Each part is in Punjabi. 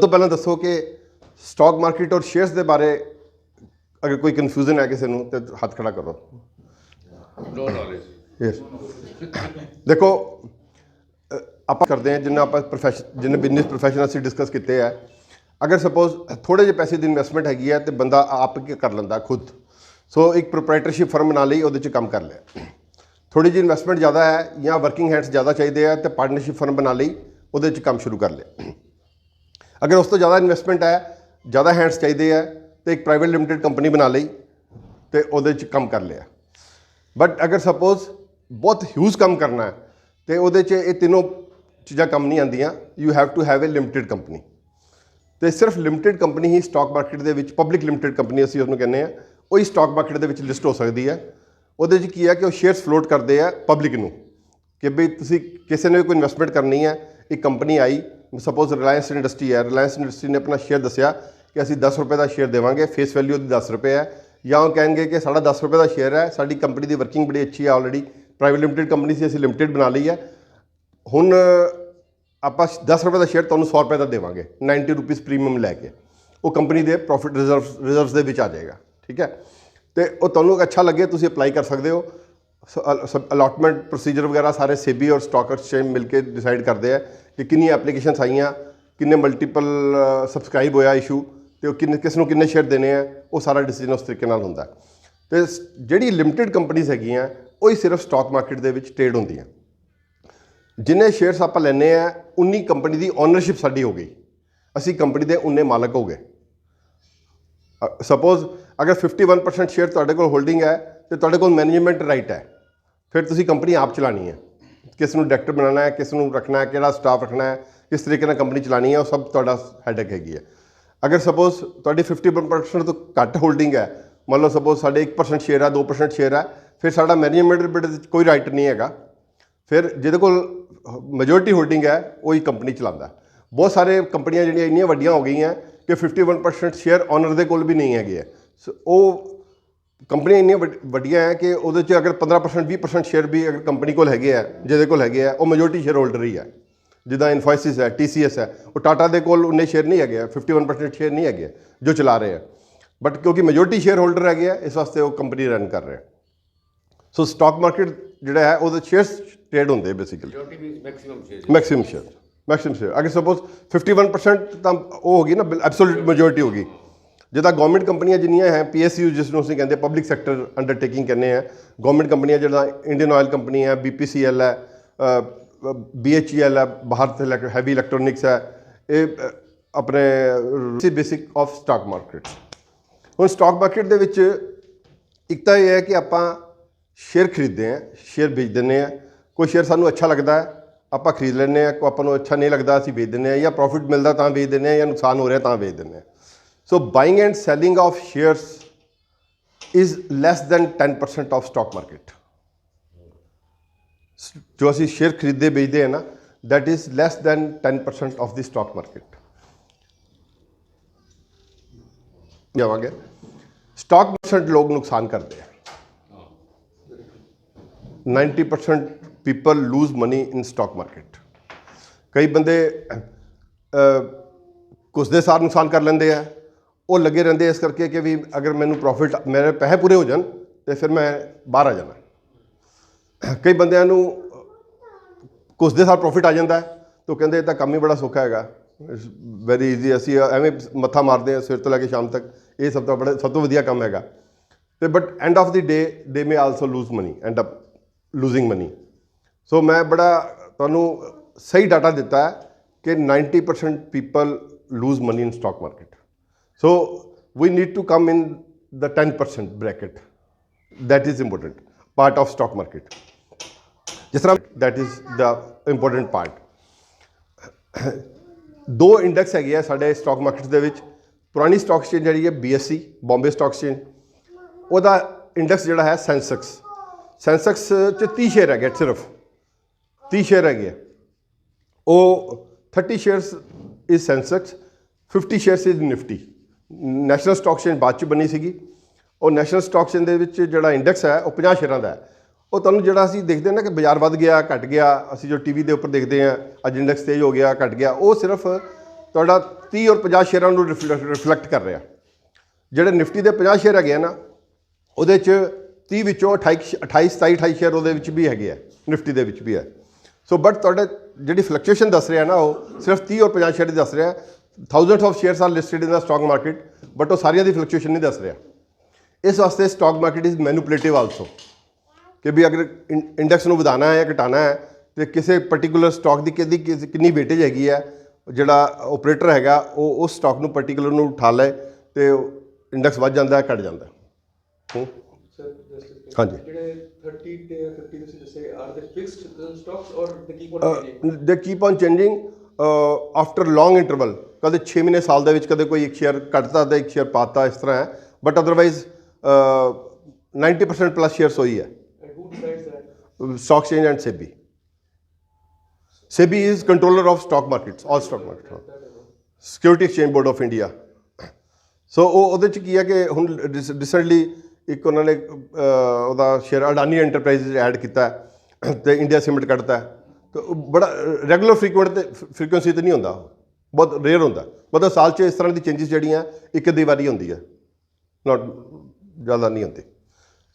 तो पहले दसो कि स्टॉक मार्केट और शेयर्स के बारे अगर कोई कन्फ्यूजन है किसी को तो हाथ खड़ा करो। No knowledge. यस देखो आप करते हैं जिन्हें आप जिन्हें बिजनेस प्रोफैशन असीं डिस्कस किए है। अगर सपोज थोड़े जे पैसे की इन्वेस्टमेंट हैगी है तो बंदा आप कर लेंदा खुद। सो एक प्रोप्राइटरशिप फर्म बना ली, वो काम कर लिया। थोड़ी जी इन्वेस्टमेंट ज़्यादा है या वर्किंग हैंड्स ज़्यादा चाहिए तो पार्टनरशिप फर्म बना ली, वो काम शुरू कर लिया। अगर उस तो ज़्यादा इन्वेस्टमेंट है, ज़्यादा हैंड्स चाहिए है तो एक प्राइवेट लिमिटेड कंपनी बना ली तो वो काम कर लिया। बट अगर सपोज बहुत ह्यूज काम करना है तो वो ये तीनों चीज़ा काम नहीं आंदियां। You have to have a limited company. तो सिर्फ लिमिटेड कंपनी ही स्टॉक मार्केट के पब्लिक लिमिटेड कंपनी असीं उसनूं कहने हैं, वही स्टॉक मार्केट के लिस्ट हो सकती है। वो की है कि वो शेयर्स फ्लोट करते हैं पब्लिक नूं कि बई तुसीं किसी ने कोई इन्वेस्टमेंट करनी है। एक कंपनी आई, सपोज रिलायंस इंडस्ट्री है, रिलायंस इंडस्ट्री ने अपना शेयर दसिया कि असीं 10 रुपये का शेयर देवांगे, फेस वैल्यू उसकी 10 रुपये है। या वो कहेंगे कि साढ़ा 10 रुपये का शेयर है, साडी कंपनी की वर्किंग बड़ी अच्छी है, ऑलरेडी प्राइवेट लिमिटेड कंपनी से असीं लिमिटेड बना ली है, हुण आपां 10 रुपये का शेयर तुहानूं 100 रुपये का देवांगे 90 रुपीज़ प्रीमियम लैके, वो कंपनी के प्रॉफिट रिजर्व्स के आ जाएगा। ठीक है, तो वो तुहानूं अच्छा लगे तुसीं अप्लाई कर सकते हो। अलॉटमेंट प्रोसीजर वगैरह सारे सेबी और स्टॉक एक्सचेंज मिलकर डिसाइड करते हैं कि कितनी एप्लीकेशन आईयां, किन्ने मल्टीपल सबसक्राइब होया इशू, तो किस नूं किन्ने शेयर देने हैं, वो सारा डिसीजन उस तरीके नाल हुंदा है। तो जिहड़ी लिमिटेड कंपनीज हैगियां वही सिर्फ स्टॉक मार्केट दे विच ट्रेड होंदियां। जिन्ने शेयर्स आप लैने हैं उन्नी कंपनी की ओनरशिप साडी हो गई, असी कंपनी के उन्ने मालक हो गए। सपोज अगर 51% शेयर तुहाडे कोल होल्डिंग है तो तुहाडे कोल मैनेजमेंट राइट है, फिर तुसीं कंपनी आप चलानी है, किस नूं डायरैक्टर बनाना है, किस नूं रखना है, किहड़ा स्टाफ रखना है, किस तरीके नाल कंपनी चलानी है, वो सब तुहाडा हैडेक हैगी है। अगर सपोज तुहाडी 51% तो घट होल्डिंग है, मान लो सपोज साढ़े 1% शेयर है, 2% शेयर है, फिर साडा मैनेजमेंट कोई राइट नहीं हैगा, फिर जिहदे कोल मेजोरिटी होल्डिंग है वही कंपनी चलाता है। बहुत सारे कंपनियां जिहड़ियां इन्नियां वड्डियां हो गई हैं कि 51% शेयर ऑनर दे कोल भी नहीं है। वो कंपनियां इन्नियां वड्डियां हैं कि उहदे च अगर 15% 20% शेयर भी अगर कंपनी कोल हैगे है, जिहदे कोल हैगे है, वो मेजोरिटी शेयर होल्डर ही है। जिदा इन्फोसिस है, TCS है, वो टाटा दे कोल उन्ने शेयर नहीं है, 51% शेयर नहीं है जो चला रहे हैं, बट क्योंकि मेजोरिटी शेयर होल्डर है इस वास्ते वो कंपनी रन कर रहे हैं। सो स्टॉक मार्केट जिहड़ा है वो शेयर्स ट्रेड होंगे बेसिकली मैक्सिमम शेयर। अगर सपोज 51% तो वो होगी ना, एब्सोल्यूट मेजोरिटी होगी। जिदा गवर्नमेंट कंपनियां जिन्नियां हैं, PSU जिसनों असीं कहते पब्लिक सैक्टर अंडरटेकिंग कहने हैं, गवर्नमेंट कंपनियां जिहड़ा इंडियन ऑयल कंपनी है, BPCL है, BHEL है, बाहर हैवी इलैक्ट्रॉनिक्स है, ये अपने बेसिक ऑफ स्टॉक मार्केट। हुण स्टॉक मार्केट दे विच एक तो यह है कि आपां शेयर खरीदते हैं, शेयर बेच देने हैं। कोई शेयर सानू अच्छा लगता है आप खरीद लें, कोई आपको अच्छा नहीं लगता असीं बेच देने, या प्रॉफिट मिलता तो बेच देने, या नुकसान हो रहा तो बेच देने। So buying and selling of shares is less than 10% of stock market. जो असीं शेयर खरीदते बेचते हैं ना, that is less than 10% of the stock market. जावांगे स्टॉक परसेंट लोग नुकसान करते हैं, 90% people lose money in stock market. कई बंदे घुसदे सार नुकसान कर लेंदे हैं, वो लगे रहते इस करके कि भी अगर मैनू प्रॉफिट मेरे पैसे पूरे हो जान तो फिर मैं बाहर आ जाना। कई बंदियां नू घुसदे सार प्रॉफिट आ जाता है तो कहते ये काम ही बड़ा सौखा है, वैरी ईजी, असी एवं मत्था मारते हैं सवेर तो लैके शाम तक, ये सब तो वधिया काम है। तो but end of the day they may also lose money, end up losing money. So मैं बड़ा तुहानू सही डाटा दिता है कि 90% people lose money in stock market. So we need to come in the 10% bracket, that is important part of stock market. जिस तरह that is the important part. दो इंडैक्स है साढ़े स्टॉक मार्केट के पुरानी स्टॉक एक्सचेंज जी है BSE बॉम्बे स्टॉक एक्सचेंज, वह इंडैक्स जोड़ा है सेंसैक्स 30 शेयर है, सिर्फ 30 शेयर है। वो 30 shares is Sensex, 50 shares is Nifty. National stock exchange बाद च बनी सी, और नैशनल स्टॉक एक्सचेंज के जोड़ा इंडैक्स है वह 50 शेयरों का है। वो तुहानूं जिहड़ा असीं देखते हैं ना कि बाजार वध गया घट गया, असीं जो TV के उपर देखते हैं अज इंडैक्स तेज हो गया घट गया, वो सिर्फ ਤੁਹਾਡਾ 30 ਔਰ 50 ਸ਼ੇਅਰਾਂ ਨੂੰ ਰਿਫਲੈਕਟ ਕਰ ਰਿਹਾ। ਜਿਹੜੇ ਨਿਫਟੀ ਦੇ 50 ਸ਼ੇਅਰ ਹੈਗੇ ਆ ਨਾ, ਉਹਦੇ 'ਚ 30 ਵਿੱਚੋਂ 28 ਸ਼ੇਅਰ ਉਹਦੇ ਵਿੱਚ ਵੀ ਹੈਗੇ ਆ, ਨਿਫਟੀ ਦੇ ਵਿੱਚ ਵੀ ਹੈ। ਸੋ ਬਟ ਤੁਹਾਡੇ ਜਿਹੜੀ ਫਲਕਚੁਏਸ਼ਨ ਦੱਸ ਰਿਹਾ ਨਾ, ਉਹ ਸਿਰਫ 30 ਔਰ 50 ਸ਼ੇਅਰ ਦੀ ਦੱਸ ਰਿਹਾ। Thousands of shares are listed in the stock market, but ਉਹ ਸਾਰੀਆਂ ਦੀ ਫਲਕਚੁਏਸ਼ਨ ਨਹੀਂ ਦੱਸ ਰਿਹਾ। ਇਸ ਵਾਸਤੇ stock market is manipulative also, ਕਿ ਵੀ ਅਗਰ ਇੰਡੈਕਸ ਨੂੰ ਵਧਾਉਣਾ ਹੈ ਜਾਂ ਘਟਾਉਣਾ ਹੈ, ਤੇ ਕਿਸੇ ਪਰਟੀਕੂਲਰ ਸਟਾਕ ਦੀ ਕਿੰਨੀ ਵੇਟੇਜ ਹੈਗੀ ਹੈ, ਜਿਹੜਾ ਓਪਰੇਟਰ ਹੈਗਾ ਉਹ ਉਸ ਸਟਾਕ ਨੂੰ ਪਰਟੀਕੂਲਰ ਨੂੰ ਉਠਾ ਲਏ ਤੇ ਇੰਡੈਕਸ ਵੱਧ ਜਾਂਦਾ ਹੈ, ਘਟ ਜਾਂਦਾ ਹੈ। ਹਾਂਜੀ, ਜਿਹੜੇ 30 ਤੇ 50 ਤੁਸੀਂ ਦੱਸੇ, ਆਰ ਦੇ ਫਿਕਸਡ ਸਟਾਕਸ ਔਰ ਦੇ ਕੀਪ ਔਨ ਚੇਂਜਿੰਗ? ਦੇ keep on changing after long interval. ਕਦੇ 6 ਮਹੀਨੇ ਸਾਲ ਦੇ ਵਿੱਚ ਕਦੇ ਕੋਈ ਇੱਕ ਸ਼ੇਅਰ ਘਟਦਾ ਤੇ ਇੱਕ ਸ਼ੇਅਰ ਪਾਤਾ, ਇਸ ਤਰ੍ਹਾਂ ਹੈ। ਬਟ ਅਦਰਵਾਈਜ਼ 90% ਪਲੱਸ ਸ਼ੇਅਰਸ ਹੋਈ ਹੈ। And who ਡਿਸਾਈਡਸ that? Stock exchange and SEBI. SEBI is controller of stock markets, all stock markets. Security Exchange Board of India. ਸੋ ਉਹਦੇ 'ਚ ਕੀ ਹੈ ਕਿ ਹੁਣ ਰਿਸੈਂਟਲੀ ਇੱਕ ਉਹਨਾਂ ਨੇ ਉਹਦਾ ਸ਼ੇਅਰ ਅਡਾਨੀ ਐਂਟਰਪ੍ਰਾਈਜ਼ ਐਡ ਕੀਤਾ ਤੇ ਇੰਡੀਆ ਸੀਮੈਂਟ ਕੱਢਤਾ। ਤੇ ਉਹ ਬੜਾ ਰੈਗੂਲਰ ਫ੍ਰੀਕੁਐਂਸੀ ਤੇ ਨਹੀਂ ਹੁੰਦਾ, ਬਹੁਤ ਰੇਅਰ ਹੁੰਦਾ। ਮਤਲਬ ਸਾਲ 'ਚ ਇਸ ਤਰ੍ਹਾਂ ਦੀ ਚੇਂਜਿਸ ਜਿਹੜੀਆਂ ਇੱਕ ਅੱਧੀ ਵਾਰੀ ਹੁੰਦੀ ਹੈ, ਨਾਟ ਜ਼ਿਆਦਾ ਨਹੀਂ ਹੁੰਦੀ।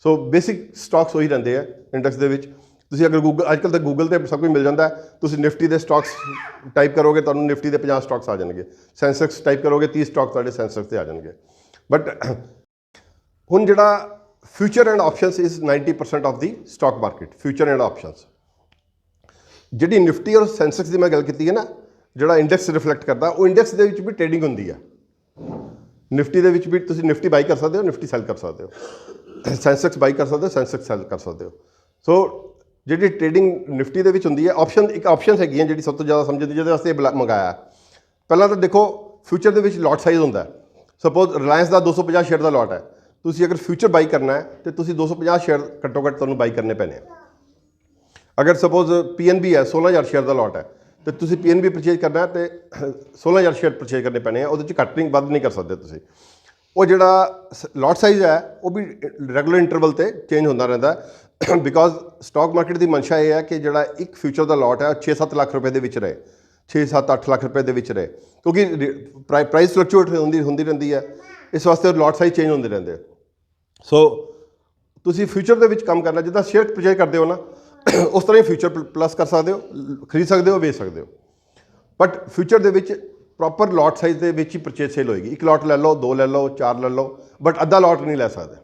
ਸੋ ਬੇਸਿਕ ਸਟਾਕਸ ਉਹੀ ਰਹਿੰਦੇ ਆ ਇੰਡੈਕਸ ਦੇ ਵਿੱਚ। ਤੁਸੀਂ ਅਗਰ ਅੱਜ ਕੱਲ੍ਹ ਤਾਂ ਗੂਗਲ 'ਤੇ ਸਭ ਕੁਝ ਮਿਲ ਜਾਂਦਾ ਹੈ। ਤੁਸੀਂ ਨਿਫਟੀ ਦੇ ਸਟਾਕਸ ਟਾਈਪ ਕਰੋਗੇ, ਤੁਹਾਨੂੰ ਨਿਫਟੀ ਦੇ 50 ਸਟਾਕਸ ਆ ਜਾਣਗੇ। ਸੈਂਸੈਕਸ ਟਾਈਪ ਕਰੋਗੇ, 30 ਸਟਾਕ ਤੁਹਾਡੇ ਸੈਂਸੈਕਸ 'ਤੇ ਆ ਜਾਣਗੇ। ਬਟ ਹੁਣ ਜਿਹੜਾ future and options is 90% of the stock market, future and options. ਜਿਹੜੀ ਨਿਫਟੀ ਔਰ ਸੈਂਸੈਕਸ ਦੀ ਮੈਂ ਗੱਲ ਕੀਤੀ ਹੈ ਨਾ, ਜਿਹੜਾ ਇੰਡੈਕਸ ਰਿਫਲੈਕਟ ਕਰਦਾ, ਉਹ ਇੰਡੈਕਸ ਦੇ ਵਿੱਚ ਵੀ ਟ੍ਰੇਡਿੰਗ ਹੁੰਦੀ ਹੈ। ਨਿਫਟੀ ਦੇ ਵਿੱਚ ਵੀ ਤੁਸੀਂ ਨਿਫਟੀ ਬਾਈ ਕਰ ਸਕਦੇ ਹੋ, ਨਿਫਟੀ ਸੈਲ ਕਰ ਸਕਦੇ ਹੋ। ਸੈਂਸੈਕਸ ਬਾਈ ਕਰ ਸਕਦੇ ਹੋ, ਸੈਂਸੈਕਸ ਸੈਲ ਕਰ ਸਕਦੇ ਹੋ। ਸੋ ਜਿਹੜੀ ਟ੍ਰੇਡਿੰਗ ਨਿਫਟੀ ਦੇ ਵਿੱਚ ਹੁੰਦੀ ਹੈ, ਇੱਕ ਆਪਸ਼ਨ ਹੈਗੀਆਂ ਜਿਹੜੀ ਸਭ ਤੋਂ ਜ਼ਿਆਦਾ ਸਮਝਦੀ, ਜਿਹਦੇ ਵਾਸਤੇ ਮੰਗਾਇਆ। ਪਹਿਲਾਂ ਤਾਂ ਦੇਖੋ, ਫਿਊਚਰ ਦੇ ਵਿੱਚ ਲੋਟ ਸਾਈਜ਼ ਹੁੰਦਾ। ਸਪੋਜ਼ ਰਿਲਾਇੰਸ ਦਾ 250 ਸ਼ੇਅਰ ਦਾ ਲੋਟ ਹੈ। ਤੁਸੀਂ ਅਗਰ ਫਿਊਚਰ ਬਾਈ ਕਰਨਾ ਹੈ ਤਾਂ ਤੁਸੀਂ 250 ਸ਼ੇਅਰ ਘੱਟੋ ਘੱਟ ਤੁਹਾਨੂੰ ਬਾਈ ਕਰਨੇ ਪੈਣੇ ਆ। ਅਗਰ ਸਪੋਜ਼ PNB ਹੈ, 16000 ਸ਼ੇਅਰ ਦਾ ਲੋਟ ਹੈ, ਤੇ ਤੁਸੀਂ PNB ਪਰਚੇਜ ਕਰਨਾ ਹੈ ਤੇ 16000 ਸ਼ੇਅਰ ਪਰਚੇਜ ਕਰਨੇ ਪੈਣੇ ਆ। ਉਹਦੇ 'ਚ ਘੱਟ ਨਹੀਂ ਵੱਧ ਨਹੀਂ ਕਰ ਸਕਦੇ ਤੁਸੀਂ। ਉਹ ਜਿਹੜਾ ਲੋਟ ਸਾਈਜ਼ ਹੈ ਉਹ ਵੀ ਰੈਗੂਲਰ ਇੰਟਰਵਲ 'ਤੇ ਚੇਂਜ ਹੁੰਦਾ ਰਹਿੰਦਾ, ਬਿਕੋਜ਼ ਸਟਾਕ ਮਾਰਕੀਟ ਦੀ ਮਨਸ਼ਾ ਇਹ ਹੈ ਕਿ ਜਿਹੜਾ ਇੱਕ ਫਿਊਚਰ ਦਾ ਲੋਟ ਹੈ ਉਹ 6-7 ਲੱਖ ਰੁਪਏ ਦੇ ਵਿੱਚ ਰਹੇ, 6-7-8 ਲੱਖ ਰੁਪਏ ਦੇ ਵਿੱਚ ਰਹੇ, ਕਿਉਂਕਿ ਪ੍ਰਾਈਸ ਫਲਕਚੁਏਟ ਹੁੰਦੀ ਰਹਿੰਦੀ ਹੈ। ਇਸ ਵਾਸਤੇ ਲੋਟ ਸਾਈਜ਼ ਚੇਂਜ ਹੁੰਦੇ ਰਹਿੰਦੇ। ਸੋ ਤੁਸੀਂ ਫਿਊਚਰ ਦੇ ਵਿੱਚ ਕੰਮ ਕਰਨਾ, ਜਿੱਦਾਂ ਸ਼ੇਅਰ ਪਰਚੇਜ ਕਰਦੇ ਹੋ ਨਾ, ਉਸ ਤਰ੍ਹਾਂ ਹੀ ਫਿਊਚਰ ਪਲੱਸ ਕਰ ਸਕਦੇ ਹੋ, ਖਰੀਦ ਸਕਦੇ ਹੋ, ਵੇਚ ਸਕਦੇ ਹੋ। ਬਟ ਫਿਊਚਰ ਦੇ ਵਿੱਚ ਪ੍ਰੋਪਰ ਲੋਟ ਸਾਈਜ਼ ਦੇ ਵਿੱਚ ਹੀ ਪਰਚੇਜ ਸੇਲ ਹੋਏਗੀ। ਇੱਕ ਲੋਟ ਲੈ ਲਓ, 2 ਲੈ ਲਓ, 4 ਲੈ ਲਓ, ਬਟ ਅੱਧਾ ਲੋਟ ਨਹੀਂ ਲੈ ਸਕਦੇ।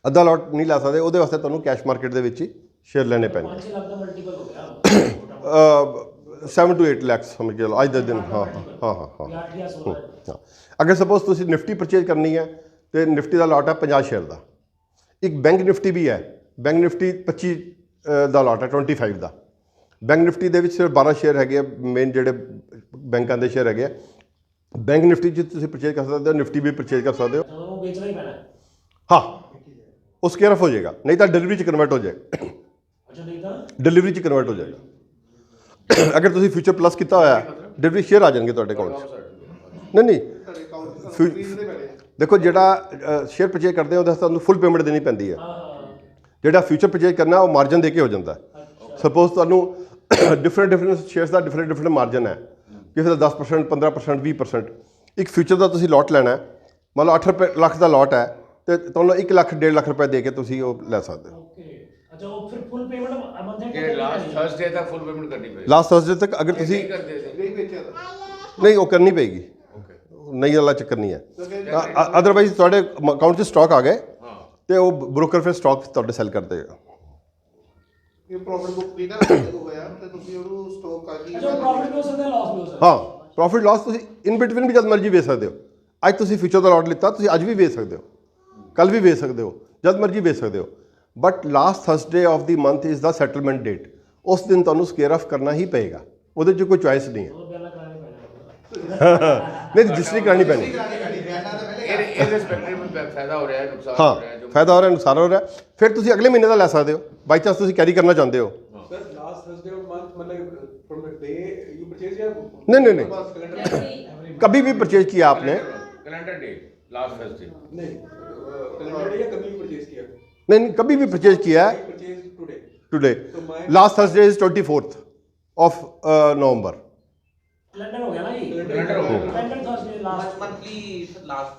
ਅੱਧਾ ਲੋਟ ਨਹੀਂ ਲੈ ਸਕਦੇ, ਉਹਦੇ ਵਾਸਤੇ ਤੁਹਾਨੂੰ ਕੈਸ਼ ਮਾਰਕੀਟ ਦੇ ਵਿੱਚ ਹੀ ਸ਼ੇਅਰ ਲੈਣੇ ਪੈਣੇ। 7 to 8 ਲੱਖ ਸਮਝ ਕੇ ਲਓ ਅੱਜ ਦੇ ਦਿਨ। ਹਾਂ। ਅਗਰ ਸਪੋਜ਼ ਤੁਸੀਂ ਨਿਫਟੀ ਪਰਚੇਜ ਕਰਨੀ ਹੈ ਤੇ ਨਿਫਟੀ ਦਾ ਲੋਟ ਹੈ 50 ਸ਼ੇਅਰ ਦਾ। ਇੱਕ ਬੈਂਕ ਨਿਫਟੀ ਵੀ ਹੈ, ਬੈਂਕ ਨਿਫਟੀ 25 ਦਾ ਲੋਟ ਹੈ, 25 ਦਾ। ਬੈਂਕ ਨਿਫਟੀ ਦੇ ਵਿੱਚ ਸਿਰਫ 12 ਸ਼ੇਅਰ ਹੈਗੇ ਆ, ਮੇਨ ਜਿਹੜੇ ਬੈਂਕਾਂ ਦੇ ਸ਼ੇਅਰ ਹੈਗੇ ਆ। ਬੈਂਕ ਨਿਫਟੀ 'ਚ ਤੁਸੀਂ ਪਰਚੇਜ ਕਰ ਸਕਦੇ ਹੋ, ਨਿਫਟੀ ਵੀ ਪਰਚੇਜ ਕਰ ਸਕਦੇ ਹੋ। ਵੇਚਣਾ ਹੀ ਪੈਣਾ। ਹਾਂ, ਉਹ ਸਕੇਅਰ ਆਫ ਹੋ ਜਾਏਗਾ, ਨਹੀਂ ਤਾਂ ਡਿਲੀਵਰੀ 'ਚ ਕਨਵਰਟ ਹੋ ਜਾਏਗਾ। ਅੱਛਾ, ਨਹੀਂ ਤਾਂ ਡਿਲੀਵਰੀ 'ਚ ਕਨਵਰਟ ਹੋ ਜਾਏਗਾ। ਅਗਰ ਤੁਸੀਂ ਫਿਊਚਰ ਪਲੱਸ ਕੀਤਾ ਹੋਇਆ, ਡਿਲੀਵਰੀ ਸ਼ੇਅਰ ਆ ਜਾਣਗੇ ਤੁਹਾਡੇ ਅਕਾਊਂਟ 'ਚ। ਨਹੀਂ ਦੇਖੋ, ਜਿਹੜਾ ਸ਼ੇਅਰ ਪਰਚੇਜ ਕਰਦੇ ਹੋ ਉਹਦੇ ਵਾਸਤੇ ਤੁਹਾਨੂੰ ਫੁੱਲ ਪੇਮੈਂਟ ਦੇਣੀ ਪੈਂਦੀ ਹੈ। ਜਿਹੜਾ ਫਿਊਚਰ ਪਰਚੇਜ ਕਰਨਾ ਉਹ ਮਾਰਜਨ ਦੇ ਕੇ ਹੋ ਜਾਂਦਾ। ਸਪੋਜ਼ ਤੁਹਾਨੂੰ ਡਿਫਰੈਂਟ ਸ਼ੇਅਰਸ ਦਾ ਡਿਫਰੈਂਟ ਮਾਰਜਨ ਹੈ। ਕਿਸੇ ਦਾ 10%, 15%, 20%। ਇੱਕ ਫਿਊਚਰ ਦਾ ਤੁਸੀਂ ਲੋਟ ਲੈਣਾ, ਮੰਨ ਲਓ 8 ਲੱਖ ਦਾ ਲੋਟ ਹੈ, ਤੇ ਤੁਹਾਨੂੰ 1 ਲੱਖ 1.5 ਲੱਖ ਰੁਪਏ ਦੇ ਕੇ ਤੁਸੀਂ ਉਹ ਲੈ ਸਕਦੇ ਹੋ। ਅੱਛਾ, ਉਹ ਫਿਰ ਫੁੱਲ ਪੇਮੈਂਟ ਮੰਥ ਇਹ ਲਾਸਟ ਥਰਸਡੇ ਤੱਕ ਫੁੱਲ ਪੇਮੈਂਟ ਕਰਨੀ ਪਏਗੀ। ਲਾਸਟ ਥਰਸਡੇ ਤੱਕ ਅਗਰ ਤੁਸੀਂ ਨਹੀਂ, ਉਹ ਕਰਨੀ ਪਏਗੀ। ਨਹੀਂ, ਵਾਲਾ ਚੱਕਰ ਨਹੀਂ ਹੈ। ਅਦਰਵਾਈਜ਼ ਤੁਹਾਡੇ ਅਕਾਊਂਟ 'ਚ ਸਟਾਕ ਆ ਗਏ ਤੇ ਉਹ ਬ੍ਰੋਕਰ ਫਿਰ ਸਟਾਕ ਤੁਹਾਡੇ ਸੈਲ ਕਰ ਦੇਗਾ। ਇਹ ਪ੍ਰੋਫਿਟ ਬੁੱਕ ਵੀ ਨਾ ਹੋਇਆ ਤੇ ਤੁਸੀਂ ਉਹਨੂੰ ਸਟਾਕ ਕਰ ਲਈ। ਅੱਛਾ, ਪ੍ਰੋਫਿਟ ਵੀ ਹੋ ਸਕਦਾ, ਲਾਸ ਵੀ ਹੋ ਸਕਦਾ। ਹਾਂ, ਪ੍ਰੋਫਿਟ ਲਾਸ ਤੁਸੀਂ ਇਨ ਬਿਟਵੀਨ ਵੀ ਜਦ ਮਰਜ਼ੀ ਵੇਚ ਸਕਦੇ ਹੋ। ਅੱਜ ਤੁਸੀਂ ਫਿਊਚਰ ਦਾ ਲੋਟ ਲਿੱਤਾ, ਤੁਸੀਂ ਅੱਜ ਵੀ ਵੇਚ ਸਕਦੇ ਹੋ, ਕੱਲ੍ਹ ਵੀ ਵੇਚ ਸਕਦੇ ਹੋ, ਜਦ ਮਰਜ਼ੀ ਵੇਚ ਸਕਦੇ ਹੋ। But last Thursday of the month is the settlement date. ਉਸ ਦਿਨ ਤੁਹਾਨੂੰ ਸਕੇਅਰ ਆਫ ਕਰਨਾ ਹੀ ਪਏਗਾ, ਉਹਦੇ 'ਚ ਕੋਈ ਚੋਇਸ ਨਹੀਂ ਹੈ। ਨਹੀਂ, ਰਜਿਸਟਰੀ ਕਰਾਣੀ ਪੈਣੀ। ਇਹਦੇ ਸਪੈਕਟਰਮ ਫਾਇਦਾ ਹੋ ਰਿਹਾ ਹੈ, ਨੁਕਸਾਨ ਹਾਂ, ਹੋ ਰਿਹਾ ਹੈ। ਫਾਇਦਾ ਹੋ ਰਿਹਾ, ਨੁਕਸਾਨ ਹੋ ਰਿਹਾ। ਫਿਰ ਤੁਸੀਂ ਅਗਲੇ ਮਹੀਨੇ ਦਾ ਲੈ ਸਕਦੇ ਹੋ, ਬਾਈ ਚਾਂਸ ਤੁਸੀਂ ਕੈਰੀ ਕਰਨਾ ਚਾਹੁੰਦੇ ਹੋ। Sir, last Thursday of month मतलब from the day you purchase या नहीं, कभी भी परचेज किया आपने? Calendar day, last Thursday. नहीं, कैलेंडर डे या कभी भी परचेज किया? नहीं, कभी भी परचेज किया है। Purchase today. Today last Thursday is 24th of November। Calendar हो गया ना जी कैलेंडर हो गया। Calendar Thursday last monthly last